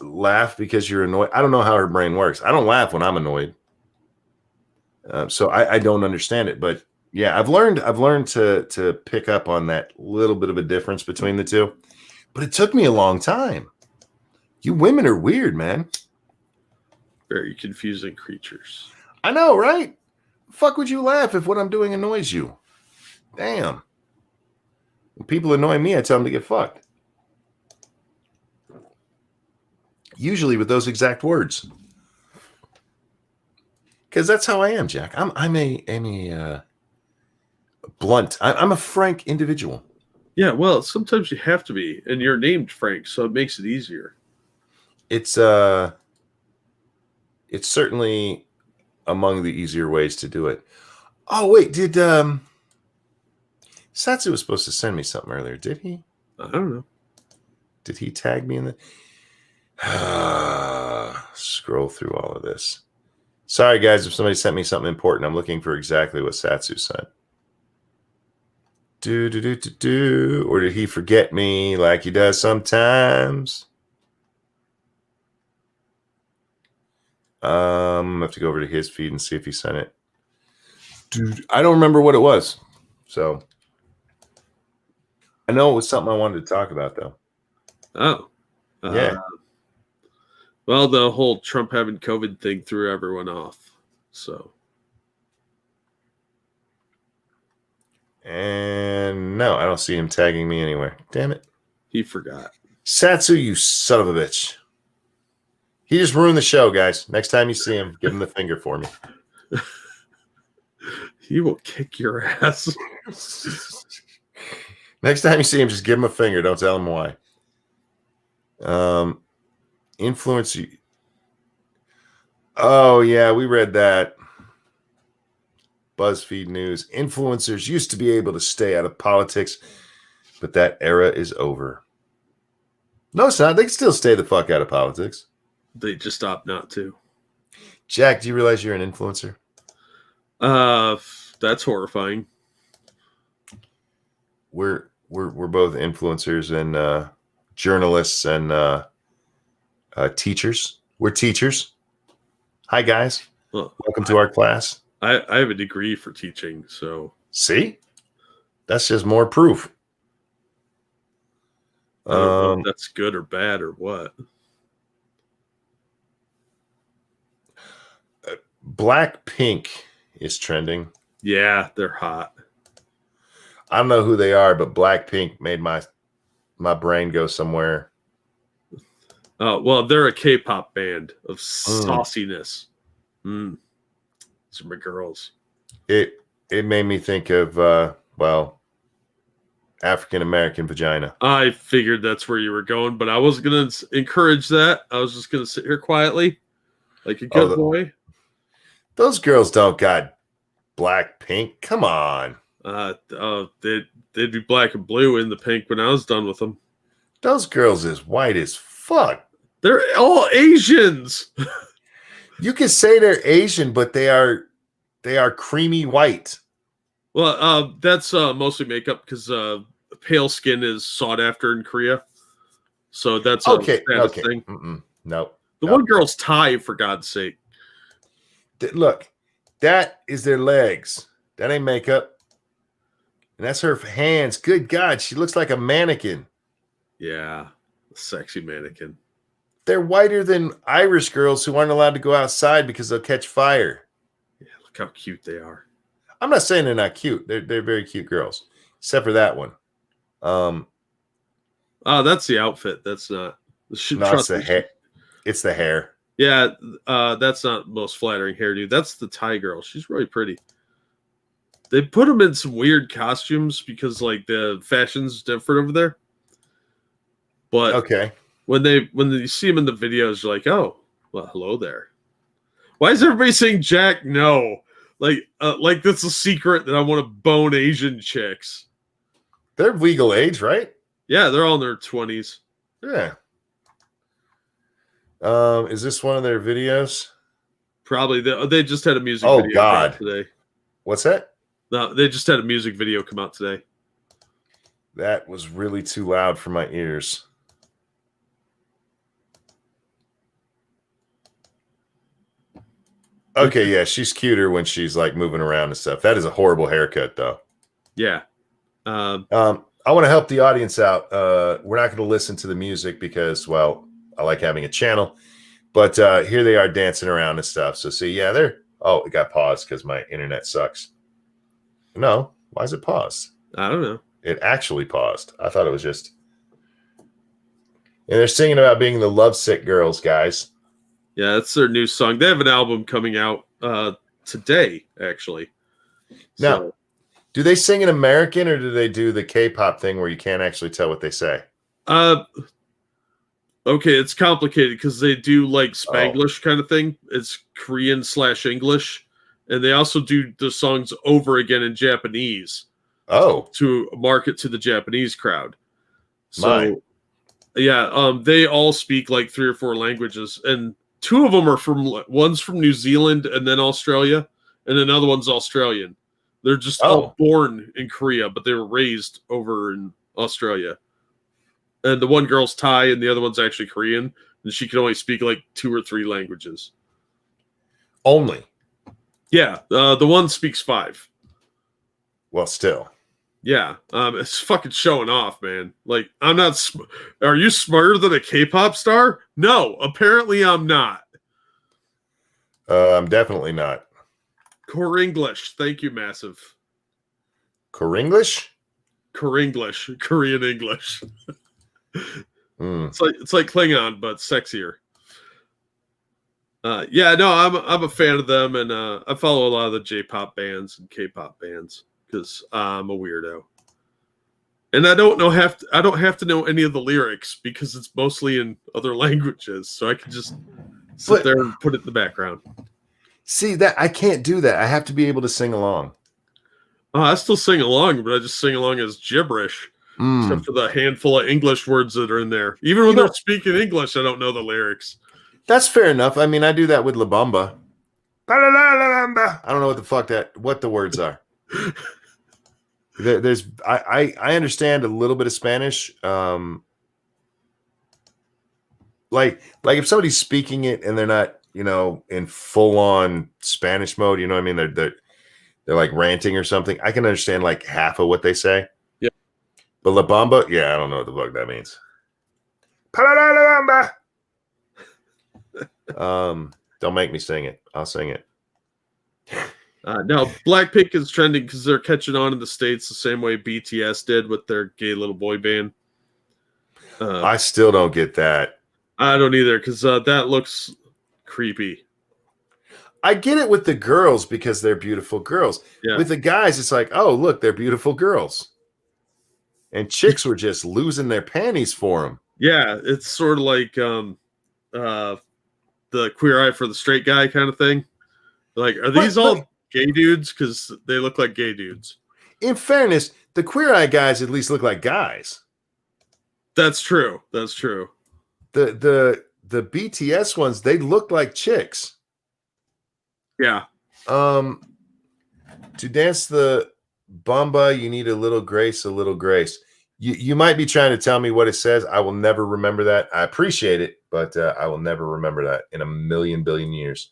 laugh because you're annoyed. I don't know how her brain works. I don't laugh when I'm annoyed, so I don't understand it. But yeah, I've learned to pick up on that little bit of a difference between the two, but it took me a long time. You women are weird, man. Very confusing creatures. I know, right? Fuck would you laugh if what I'm doing annoys you? Damn. When people annoy me, I tell them to get fucked. usually with those exact words. Because that's how I am, Jack. I'm a blunt. I'm a frank individual. Yeah, well, sometimes you have to be, and you're named Frank, so it makes it easier. It's certainly among the easier ways to do it. Oh wait, did Satsu was supposed to send me something earlier? Did he? I don't know. Did he tag me in the? Scroll through all of this. Sorry, guys, if somebody sent me something important. I'm looking for exactly what Satsu sent. Or did he forget me like he does sometimes? I have to go over to his feed and see if he sent it. Dude, I don't remember what it was. So I know it was something I wanted to talk about, though. Oh. Yeah. Well, the whole Trump having COVID thing threw everyone off. So. And no, I don't see him tagging me anywhere. Damn it. He forgot. Satsu, you son of a bitch. He just ruined the show, guys. Next time you see him, give him the finger for me. He will kick your ass. Next time you see him, just give him a finger. Don't tell him why. Influence you. Oh, yeah, we read that. BuzzFeed News. Influencers used to be able to stay out of politics, but that era is over. No, it's not. They can still stay the fuck out of politics. They just opt not to. Jack, do you realize you're an influencer? That's horrifying. We're both influencers and journalists and teachers. We're teachers. Hi, guys. Well, welcome to our class. I have a degree for teaching, so see, that's just more proof. I don't know if that's good or bad or what. Blackpink is trending. Yeah, they're hot. I don't know who they are, but Blackpink made my brain go somewhere. Well, they're a K-pop band of sauciness. Some are my girls. It made me think of African American vagina. I figured that's where you were going, but I wasn't going to encourage that. I was just going to sit here quietly, like a good boy. Those girls don't got Blackpink. Come on. They'd be black and blue in the pink when I was done with them. Those girls is white as fuck. They're all Asians. You can say they're Asian, but they are creamy white. Well, that's mostly makeup because pale skin is sought after in Korea. So that's a status thing. Nope. The one girl's Thai, for God's sake. Look, that is their legs. That ain't makeup. And that's her hands. Good God, she looks like a mannequin. Yeah, a sexy mannequin. They're whiter than Irish girls who aren't allowed to go outside because they'll catch fire. Yeah, look how cute they are. I'm not saying they're not cute. They're very cute girls, except for that one. That's the outfit. That's not. No, it's the hair. It's the hair. Yeah, that's not the most flattering hairdo. That's the Thai girl. She's really pretty. They put them in some weird costumes because like the fashion's different over there. But okay, when you see them in the videos, you're like, oh, well, hello there. Why is everybody saying Jack? No, like that's a secret that I want to bone Asian chicks. They're legal age, right? Yeah, they're all in their 20s. Yeah. Is this one of their videos? Probably. They just had a music video come out today. What's that? No, they just had a music video come out today. That was really too loud for my ears. Okay, yeah, she's cuter when she's like moving around and stuff. That is a horrible haircut, though. Yeah. I want to help the audience out. We're not going to listen to the music because, well, I like having a channel. But here they are dancing around and stuff. So see, yeah, they're. Oh, it got paused because my internet sucks. No, why is it paused? I don't know. It actually paused. I thought it was just. And they're singing about being the lovesick girls, guys. Yeah, that's their new song. They have an album coming out today, actually. Now, do they sing in American or do they do the K-pop thing where you can't actually tell what they say? Okay, it's complicated because they do like Spanglish kind of thing. It's Korean/English, and they also do the songs over again in Japanese. To market to the Japanese crowd. So, yeah, they all speak like 3 or 4 languages, and 2 of them are one's from New Zealand and then Australia, and another one's Australian. They're just all born in Korea, but they were raised over in Australia. And the one girl's Thai, and the other one's actually Korean, and she can only speak like 2 or 3 languages. Only? Yeah, the one speaks 5. Well, still. Yeah, it's fucking showing off, man. Like, I'm not. Are you smarter than a K-pop star? No, apparently I'm not. I'm definitely not. Core English, thank you, Massive. Core English? Core English, Korean English. It's like Klingon, but sexier. Yeah, no, I'm a fan of them, and I follow a lot of the J-pop bands and K-pop bands because I'm a weirdo, and I don't have to know any of the lyrics because it's mostly in other languages, so I can just sit there and put it in the background. See, that I can't do that. I have to be able to sing along. I still sing along, but I just sing along as gibberish. Except for the handful of English words that are in there. Even when they're speaking English, I don't know the lyrics. That's fair enough. I mean, I do that with La Bamba. I don't know what the words are. I understand a little bit of Spanish. Like if somebody's speaking it and they're not, in full on Spanish mode, you know what I mean? They're like ranting or something. I can understand like half of what they say. Yeah. But La Bamba, yeah, I don't know what the fuck that means. Don't make me sing it. I'll sing it. Now, Blackpink is trending because they're catching on in the States the same way BTS did with their gay little boy band. I still don't get that. I don't either because that looks creepy. I get it with the girls because they're beautiful girls. Yeah. With the guys, it's like, oh, look, they're beautiful girls. And chicks were just losing their panties for them. Yeah, it's sort of like the queer eye for the straight guy kind of thing. Like, are these all gay dudes? Because they look like gay dudes. In fairness, the queer eye guys at least look like guys. That's true. That's true. The BTS ones, they look like chicks. Yeah. To dance the Bamba, you need a little grace, a little grace. You might be trying to tell me what it says. I will never remember that. I appreciate it, but I will never remember that in a million billion years.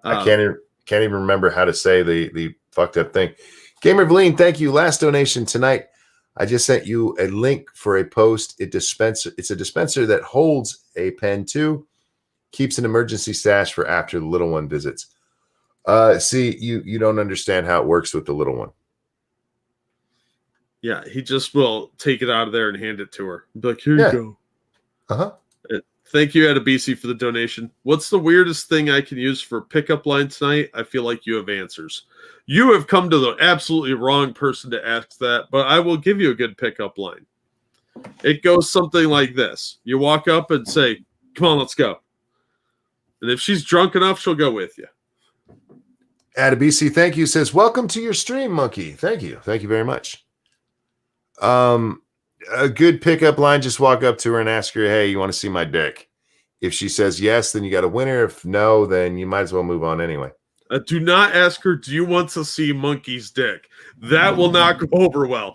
I can't even remember how to say the fucked up thing. Gamer Vleen, thank you. Last donation tonight. I just sent you a link for a post. It's a dispenser that holds a pen too. Keeps an emergency stash for after the little one visits. See, you don't understand how it works with the little one. Yeah, he just will take it out of there and hand it to her. Be like, here you go. Uh-huh. Thank you, Adabisi, for the donation. What's the weirdest thing I can use for pickup line tonight? I feel like you have answers. You have come to the absolutely wrong person to ask that, but I will give you a good pickup line. It goes something like this. You walk up and say, come on, let's go. And if she's drunk enough, she'll go with you. Adabisi, thank you, says, welcome to your stream, Monkey. Thank you. Thank you very much. A good pickup line, just walk up to her and ask her, hey, you want to see my dick? If she says yes, then you got a winner. If no, then you might as well move on anyway. Do not ask her, do you want to see Monkey's dick? That will not go over well.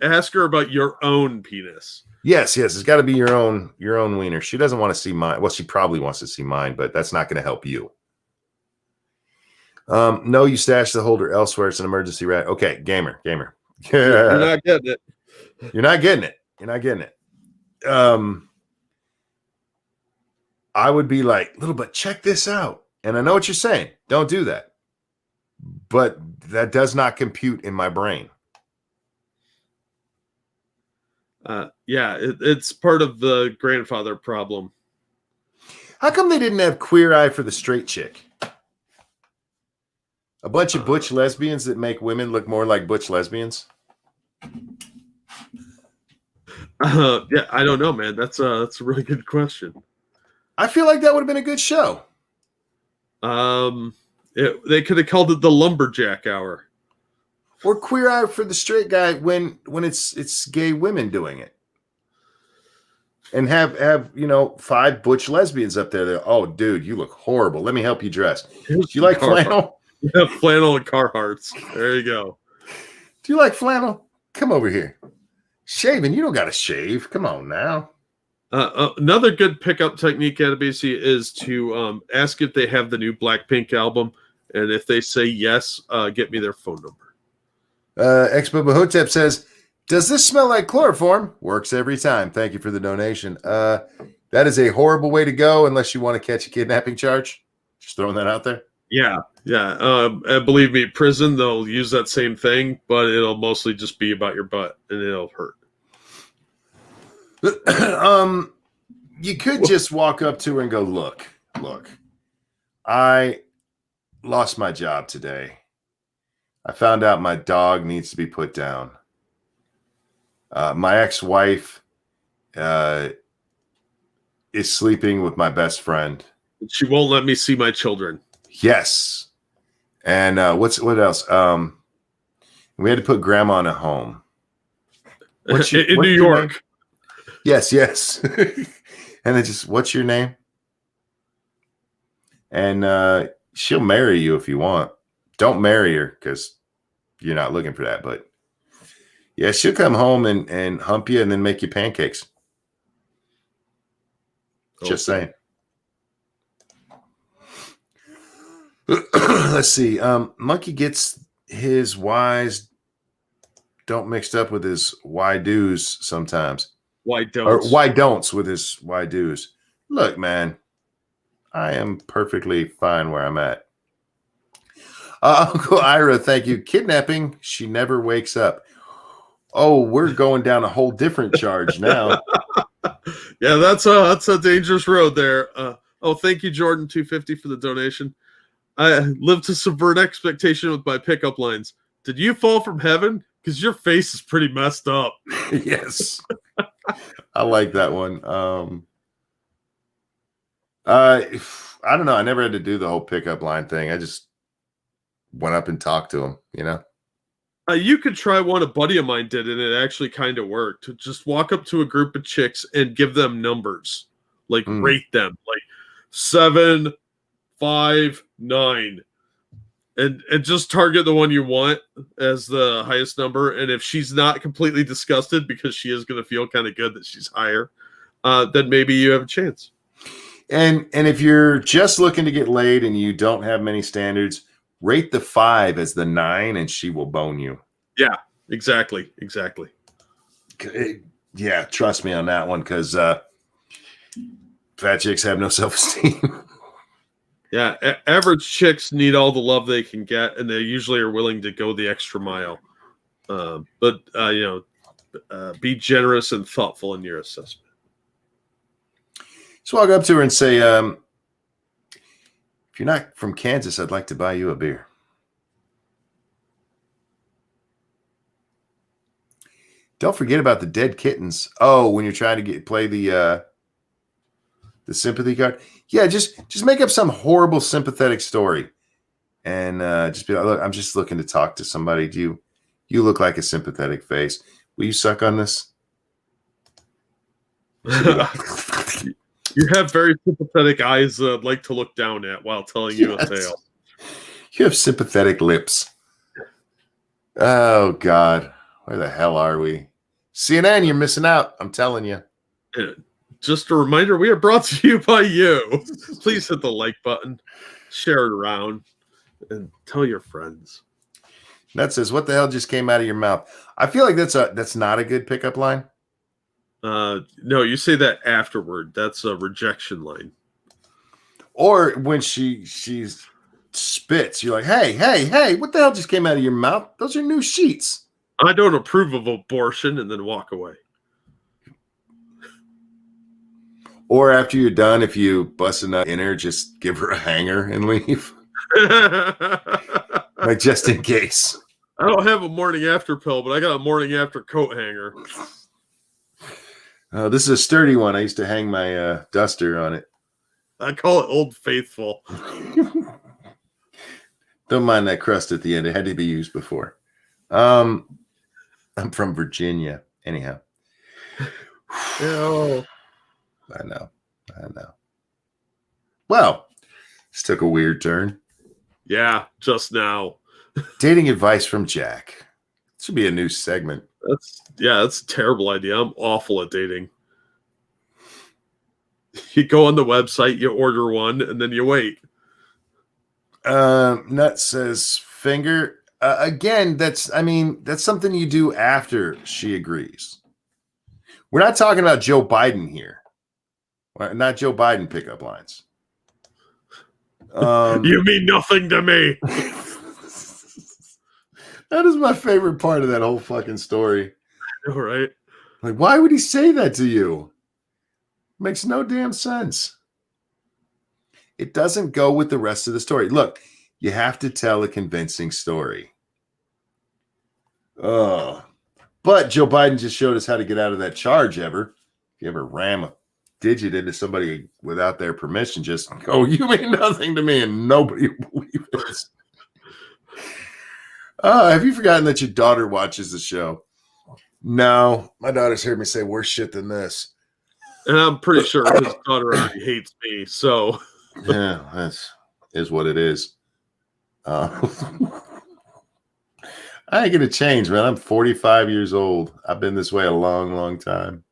Ask her about your own penis. Yes, it's got to be your own wiener. She doesn't want to see mine. Well, she probably wants to see mine, but that's not going to help you. No, you stash the holder elsewhere. It's an emergency rat. Okay, gamer. You're not getting it. You're not getting it. I would be like, little but check this out. And I know what you're saying. Don't do that. But that does not compute in my brain. It's part of the grandfather problem. How come they didn't have Queer Eye for the Straight Chick? A bunch of butch lesbians that make women look more like butch lesbians? I don't know, man. That's a really good question. I feel like that would have been a good show. They could have called it the Lumberjack Hour. Or Queer Eye for the Straight Guy when it's gay women doing it. And have 5 butch lesbians up there that, oh, dude, you look horrible. Let me help you dress. Do you like flannel? Yeah, flannel and Carhartts. There you go. Do you like flannel? Come over here. Shaving, you don't got to shave. Come on now. Another good pickup technique at a BC is to ask if they have the new Blackpink album. And if they say yes, get me their phone number. Expo Bahotep says, does this smell like chloroform? Works every time. Thank you for the donation. That is a horrible way to go unless you want to catch a kidnapping charge. Just throwing that out there. Yeah. And believe me, prison, they'll use that same thing, but it'll mostly just be about your butt and it'll hurt. You could just walk up to her and go, look, I lost my job today. I found out my dog needs to be put down. My ex-wife is sleeping with my best friend. She won't let me see my children. Yes. And what else? We had to put grandma in a home. In New York. Yes. And then just, what's your name? And she'll marry you if you want. Don't marry her because you're not looking for that. But yeah, she'll come home and hump you and then make you pancakes. Okay. Just saying. Let's see. Monkey gets his whys don't mixed up with his why do's sometimes. Why don't? Or why don'ts with his why do's. Look, man, I am perfectly fine where I'm at. Uncle Ira, thank you. Kidnapping, she never wakes up. Oh, we're going down a whole different charge now. Yeah, that's a dangerous road there. Thank you, Jordan 250 for the donation. I live to subvert expectation with my pickup lines. Did you fall from heaven? Because your face is pretty messed up. Yes. I like that one. I don't know. I never had to do the whole pickup line thing. I just went up and talked to him, you know? You could try one a buddy of mine did, and it actually kind of worked. Just walk up to a group of chicks and give them numbers. Like, rate them. Like, 7, 5, 9. And just target the one you want as the highest number. And if she's not completely disgusted, because she is going to feel kind of good that she's higher, then maybe you have a chance. And if you're just looking to get laid and you don't have many standards, rate the 5 as the 9 and she will bone you. Yeah, exactly. Yeah, trust me on that one, because fat chicks have no self-esteem. Yeah, average chicks need all the love they can get, and they usually are willing to go the extra mile. But be generous and thoughtful in your assessment. Just walk up to her and say, if you're not from Kansas, I'd like to buy you a beer. Don't forget about the dead kittens. Oh, when you're trying to play the sympathy card. Yeah, just make up some horrible sympathetic story. And just be like, look, I'm just looking to talk to somebody. You look like a sympathetic face. Will you suck on this? You have very sympathetic eyes that I'd like to look down at while telling you a tale. You have sympathetic lips. Oh, God. Where the hell are we? CNN, you're missing out. I'm telling you. Just a reminder, we are brought to you by you. Please hit the like button, share it around, and tell your friends. That says, what the hell just came out of your mouth? I feel like that's not a good pickup line. No, you say that afterward. That's a rejection line. Or when she spits, you're like, hey, what the hell just came out of your mouth? Those are new sheets. I don't approve of abortion, and then walk away. Or after you're done, if you bust a nut in her, just give her a hanger and leave. Like, just in case. I don't have a morning after pill, but I got a morning after coat hanger. This is a sturdy one. I used to hang my duster on it. I call it Old Faithful. Don't mind that crust at the end. It had to be used before. I'm from Virginia. Anyhow. Ew. I know. Well, this took a weird turn. Yeah, just now. Dating advice from Jack. This should be a new segment. That's a terrible idea. I'm awful at dating. You go on the website, you order one, and then you wait. Nut says finger. Again, that's something you do after she agrees. We're not talking about Joe Biden here. Not Joe Biden pickup lines. You mean nothing to me. That is my favorite part of that whole fucking story. All right. Like, why would he say that to you? Makes no damn sense. It doesn't go with the rest of the story. Look, you have to tell a convincing story. But Joe Biden just showed us how to get out of that charge ever. If you ever ram a digit into somebody without their permission, just go, you mean nothing to me, and nobody will believe it. Have you forgotten that your daughter watches the show? No, my daughter's heard me say worse shit than this. And I'm pretty sure his daughter already hates me, so. Yeah, that's is what it is. I ain't gonna change, man. I'm 45 years old. I've been this way a long, long time.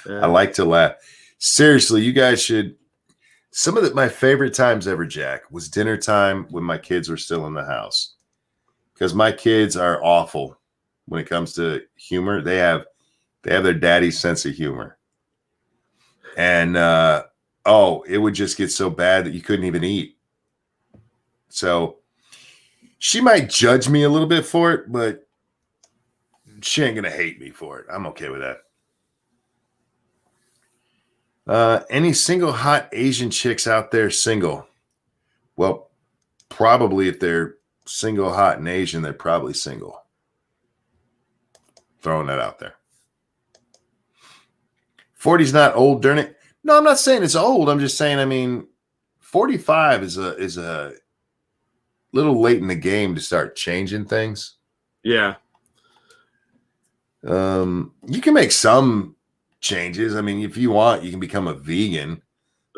Yeah. I like to laugh. Seriously, you guys should. Some of my favorite times ever, Jack, was dinner time when my kids were still in the house. Because my kids are awful when it comes to humor. They have their daddy's sense of humor. And it would just get so bad that you couldn't even eat. So she might judge me a little bit for it, but she ain't gonna hate me for it. I'm okay with that. Any single hot Asian chicks out there single? Well, probably if they're single, hot, and Asian, they're probably single. Throwing that out there. 40's not old, darn it. No, I'm not saying it's old. I'm just saying, 45 is a little late in the game to start changing things. Yeah. You can make some changes. If you want, you can become a vegan.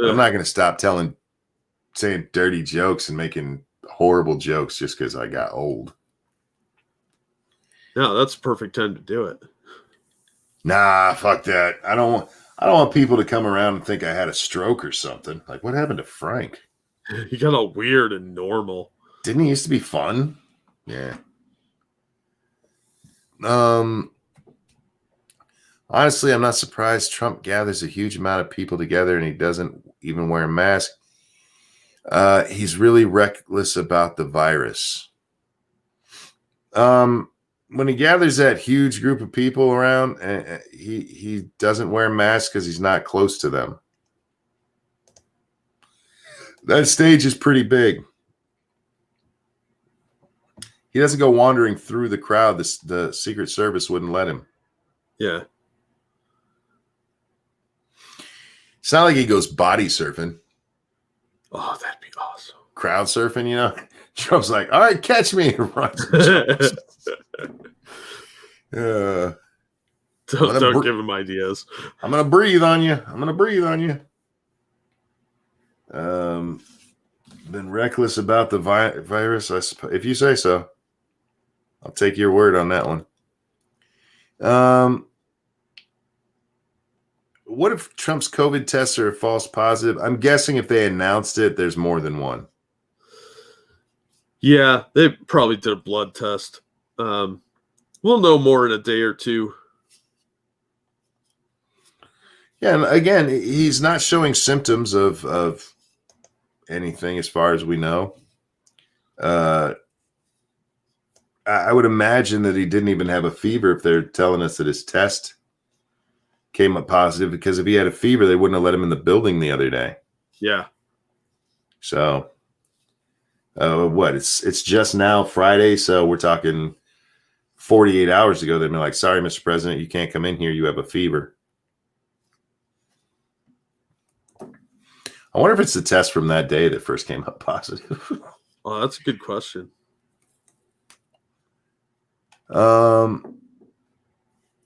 I'm not going to stop saying dirty jokes and making horrible jokes just because I got old. No, that's the perfect time to do it. Nah, fuck that. I don't want people to come around and think I had a stroke or something. Like, what happened to Frank? He got all weird and normal. Didn't he used to be fun? Yeah. Honestly, I'm not surprised Trump gathers a huge amount of people together and he doesn't even wear a mask. He's really reckless about the virus. When he gathers that huge group of people around, he doesn't wear a mask because he's not close to them. That stage is pretty big. He doesn't go wandering through the crowd. The Secret Service wouldn't let him. Yeah. It's not like he goes body surfing. Oh, that'd be awesome. Crowd surfing, Trump's like, all right, catch me. Don't give him ideas. I'm going to breathe on you. Been reckless about the virus, I suppose. If you say so, I'll take your word on that one. What if Trump's COVID tests are a false positive? I'm guessing if they announced it, there's more than one. Yeah, they probably did a blood test. We'll know more in a day or two. Yeah, and again, he's not showing symptoms of anything as far as we know. I would imagine that he didn't even have a fever if they're telling us that his test came up positive, because if he had a fever, they wouldn't have let him in the building the other day. Yeah. So, what? It's just now Friday, so we're talking 48 hours ago. They've been like, "Sorry, Mr. President, you can't come in here. You have a fever." I wonder if it's the test from that day that first came up positive. Oh, that's a good question. I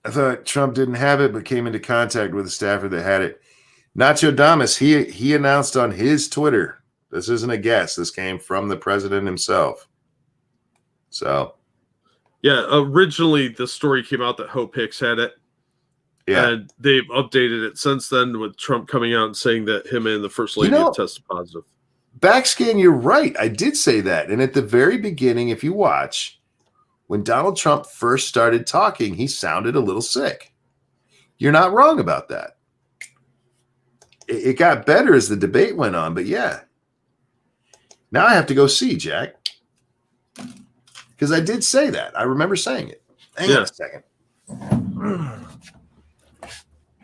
thought Trump didn't have it, but came into contact with a staffer that had it. Nacho Damas, he announced on his Twitter. This isn't a guess. This came from the president himself. So, yeah, originally the story came out that Hope Hicks had it. Yeah. And they've updated it since then, with Trump coming out and saying that him and the first lady have tested positive. Backscan, you're right. I did say that. And at the very beginning, if you watch, when Donald Trump first started talking, he sounded a little sick. You're not wrong about that. It got better as the debate went on, but yeah. Now I have to go see, Jack. Because I did say that. I remember saying it. Hang on a second.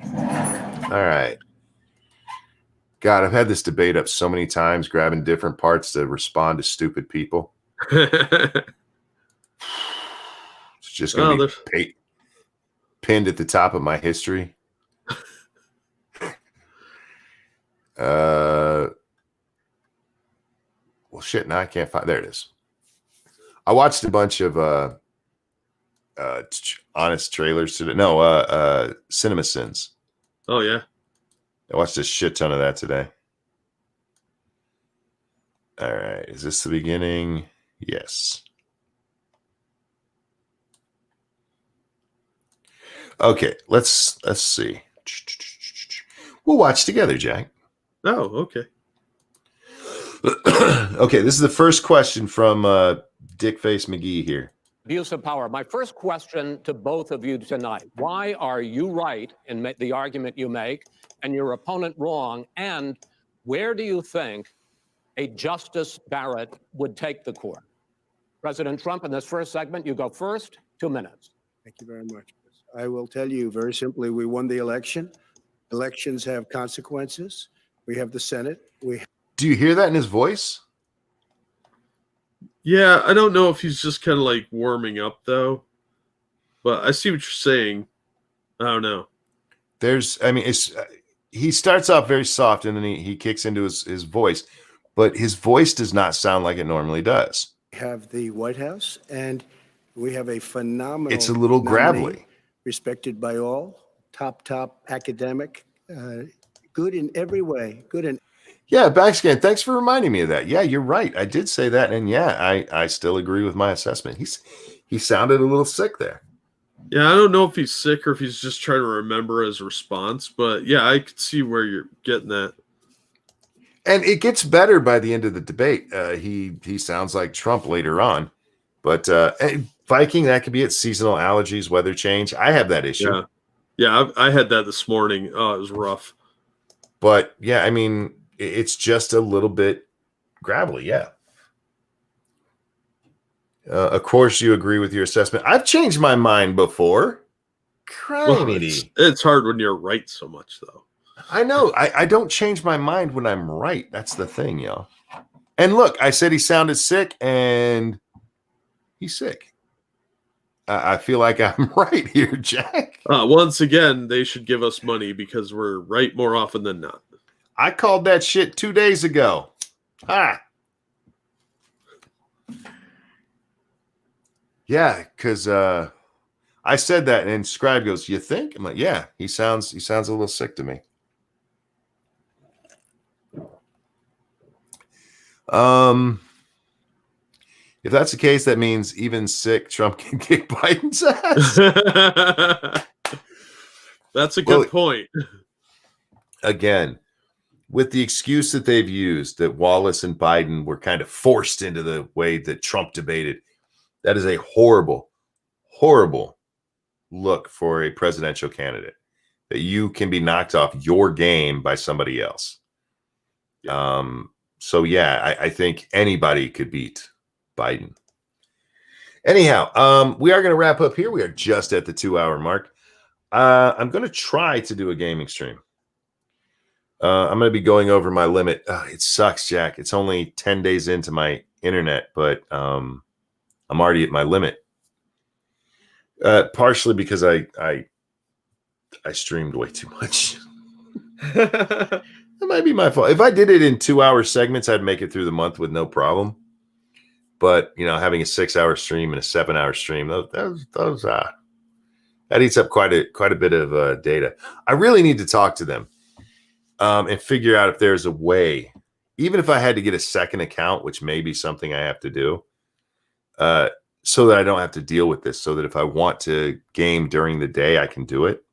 All right. God, I've had this debate up so many times, grabbing different parts to respond to stupid people. It's just going to be pinned at the top of my history. Well, shit, now I can't find. There it is. I watched a bunch of honest trailers today. No, Cinema Sins. Oh, yeah. I watched a shit ton of that today. All right. Is this the beginning? Yes. Okay. Let's see. We'll watch together, Jack. Oh, okay. Okay. This is the first question from Dickface McGee here. Abuse of power. My first question to both of you tonight: why are you right in the argument you make and your opponent wrong? And where do you think a Justice Barrett would take the court? President Trump, in this first segment, you go first. 2 minutes. Thank you very much. I will tell you very simply, we won the election. Elections have consequences. We have the Senate. Do you hear that in his voice? Yeah, I don't know if he's just kind of like warming up, though. But I see what you're saying. I don't know. He starts off very soft, and then he kicks into his voice. But his voice does not sound like it normally does. We have the White House, and we have a phenomenal... It's a little gravelly. Respected by all. Top academic. Good in every way. Good in... Yeah, Backscan, thanks for reminding me of that. Yeah, you're right. I did say that. And yeah, I still agree with my assessment. He sounded a little sick there. Yeah, I don't know if he's sick or if he's just trying to remember his response. But yeah, I could see where you're getting that. And it gets better by the end of the debate. He sounds like Trump later on. But Viking, that could be it. Seasonal allergies, weather change. I have that issue. Yeah, I had that this morning. Oh, it was rough. But yeah, I mean... It's just a little bit gravelly, yeah. Of course, you agree with your assessment. I've changed my mind before. Well, it's hard when you're right so much, though. I know. I don't change my mind when I'm right. That's the thing, y'all. And look, I said he sounded sick, and he's sick. I feel like I'm right here, Jack. Once again, they should give us money because we're right more often than not. I called that shit 2 days ago. Yeah, because I said that, and Scribe goes, "You think?" I'm like, "Yeah." He sounds a little sick to me. If that's the case, that means even sick, Trump can kick Biden's ass. That's a good point. Again, with the excuse that they've used that Wallace and Biden were kind of forced into the way that Trump debated, that is a horrible, horrible look for a presidential candidate, that you can be knocked off your game by somebody else. So yeah, I think anybody could beat Biden. Anyhow, we are going to wrap up here. We are just at the 2 hour mark. I'm going to try to do a gaming stream. I'm going to be going over my limit. It sucks, Jack. It's only 10 days into my internet, but I'm already at my limit. Partially because I streamed way too much. That might be my fault. If I did it in 2-hour segments, I'd make it through the month with no problem. But having a 6-hour stream and a 7-hour stream, that eats up quite a bit of data. I really need to talk to them and figure out if there's a way, even if I had to get a second account, which may be something I have to do, so that I don't have to deal with this. So that if I want to game during the day, I can do it.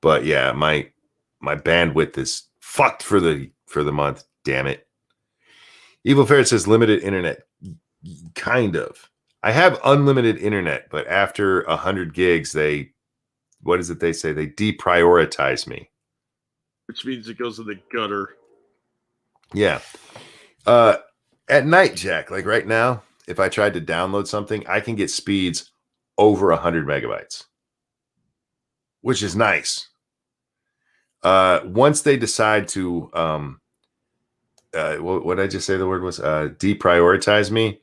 But yeah, my bandwidth is fucked for the month. Damn it. Evil Ferret says limited internet. Kind of. I have unlimited internet, but after 100 gigs, what is it they say? They deprioritize me. Which means it goes in the gutter. Yeah. At night, Jack, like right now, if I tried to download something, I can get speeds over 100 megabytes, which is nice. Once they decide to, what did I just say the word was? Deprioritize me.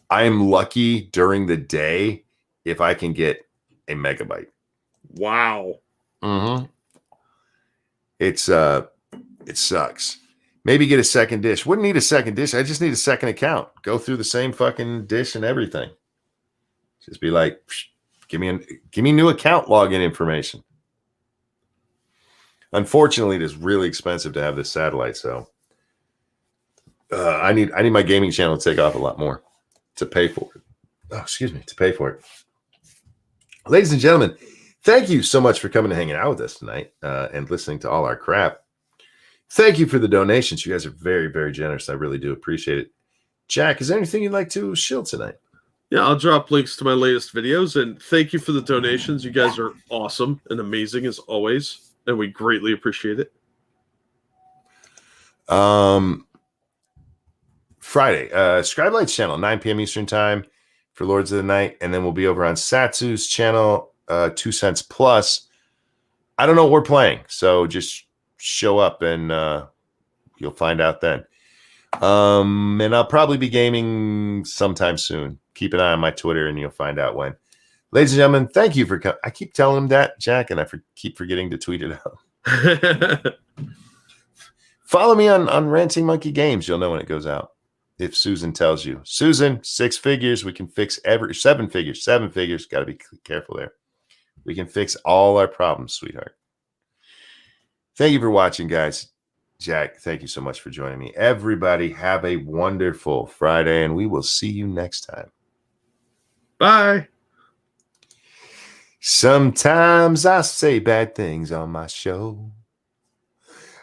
I am lucky during the day if I can get a megabyte. Wow. Mm-hmm. It sucks. Maybe get a second dish. Wouldn't need a second dish. I just need a second account. Go through the same fucking dish and everything. Just be like, give me new account login information. Unfortunately, it is really expensive to have this satellite, so I need my gaming channel to take off a lot more to pay for it. Oh, excuse me, to pay for it. Ladies and gentlemen, thank you so much for coming and hanging out with us tonight and listening to all our crap. Thank you for the donations. You guys are very, very generous. I really do appreciate it. Jack, is there anything you'd like to shill tonight? Yeah, I'll drop links to my latest videos, and thank you for the donations. You guys are awesome and amazing as always, and we greatly appreciate it. Friday, Scribe Light's channel, 9 p.m. Eastern time for Lords of the Night, and then we'll be over on Satsu's channel, 2 cents plus. I don't know what we're playing, so just show up and you'll find out then. And I'll probably be gaming sometime soon. Keep an eye on my Twitter and you'll find out when. Ladies and gentlemen, thank you for coming. I keep telling him that, Jack, and I keep forgetting to tweet it out. Follow me on Ranting Monkey Games. You'll know when it goes out. If Susan tells you. Susan, 6 figures. We can fix 7 figures. 7 figures. Got to be careful there. We can fix all our problems, sweetheart. Thank you for watching, guys. Jack, thank you so much for joining me. Everybody, have a wonderful Friday, and we will see you next time. Bye. Sometimes I say bad things on my show.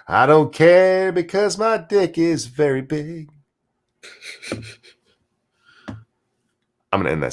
I don't care because my dick is very big. I'm going to end that song.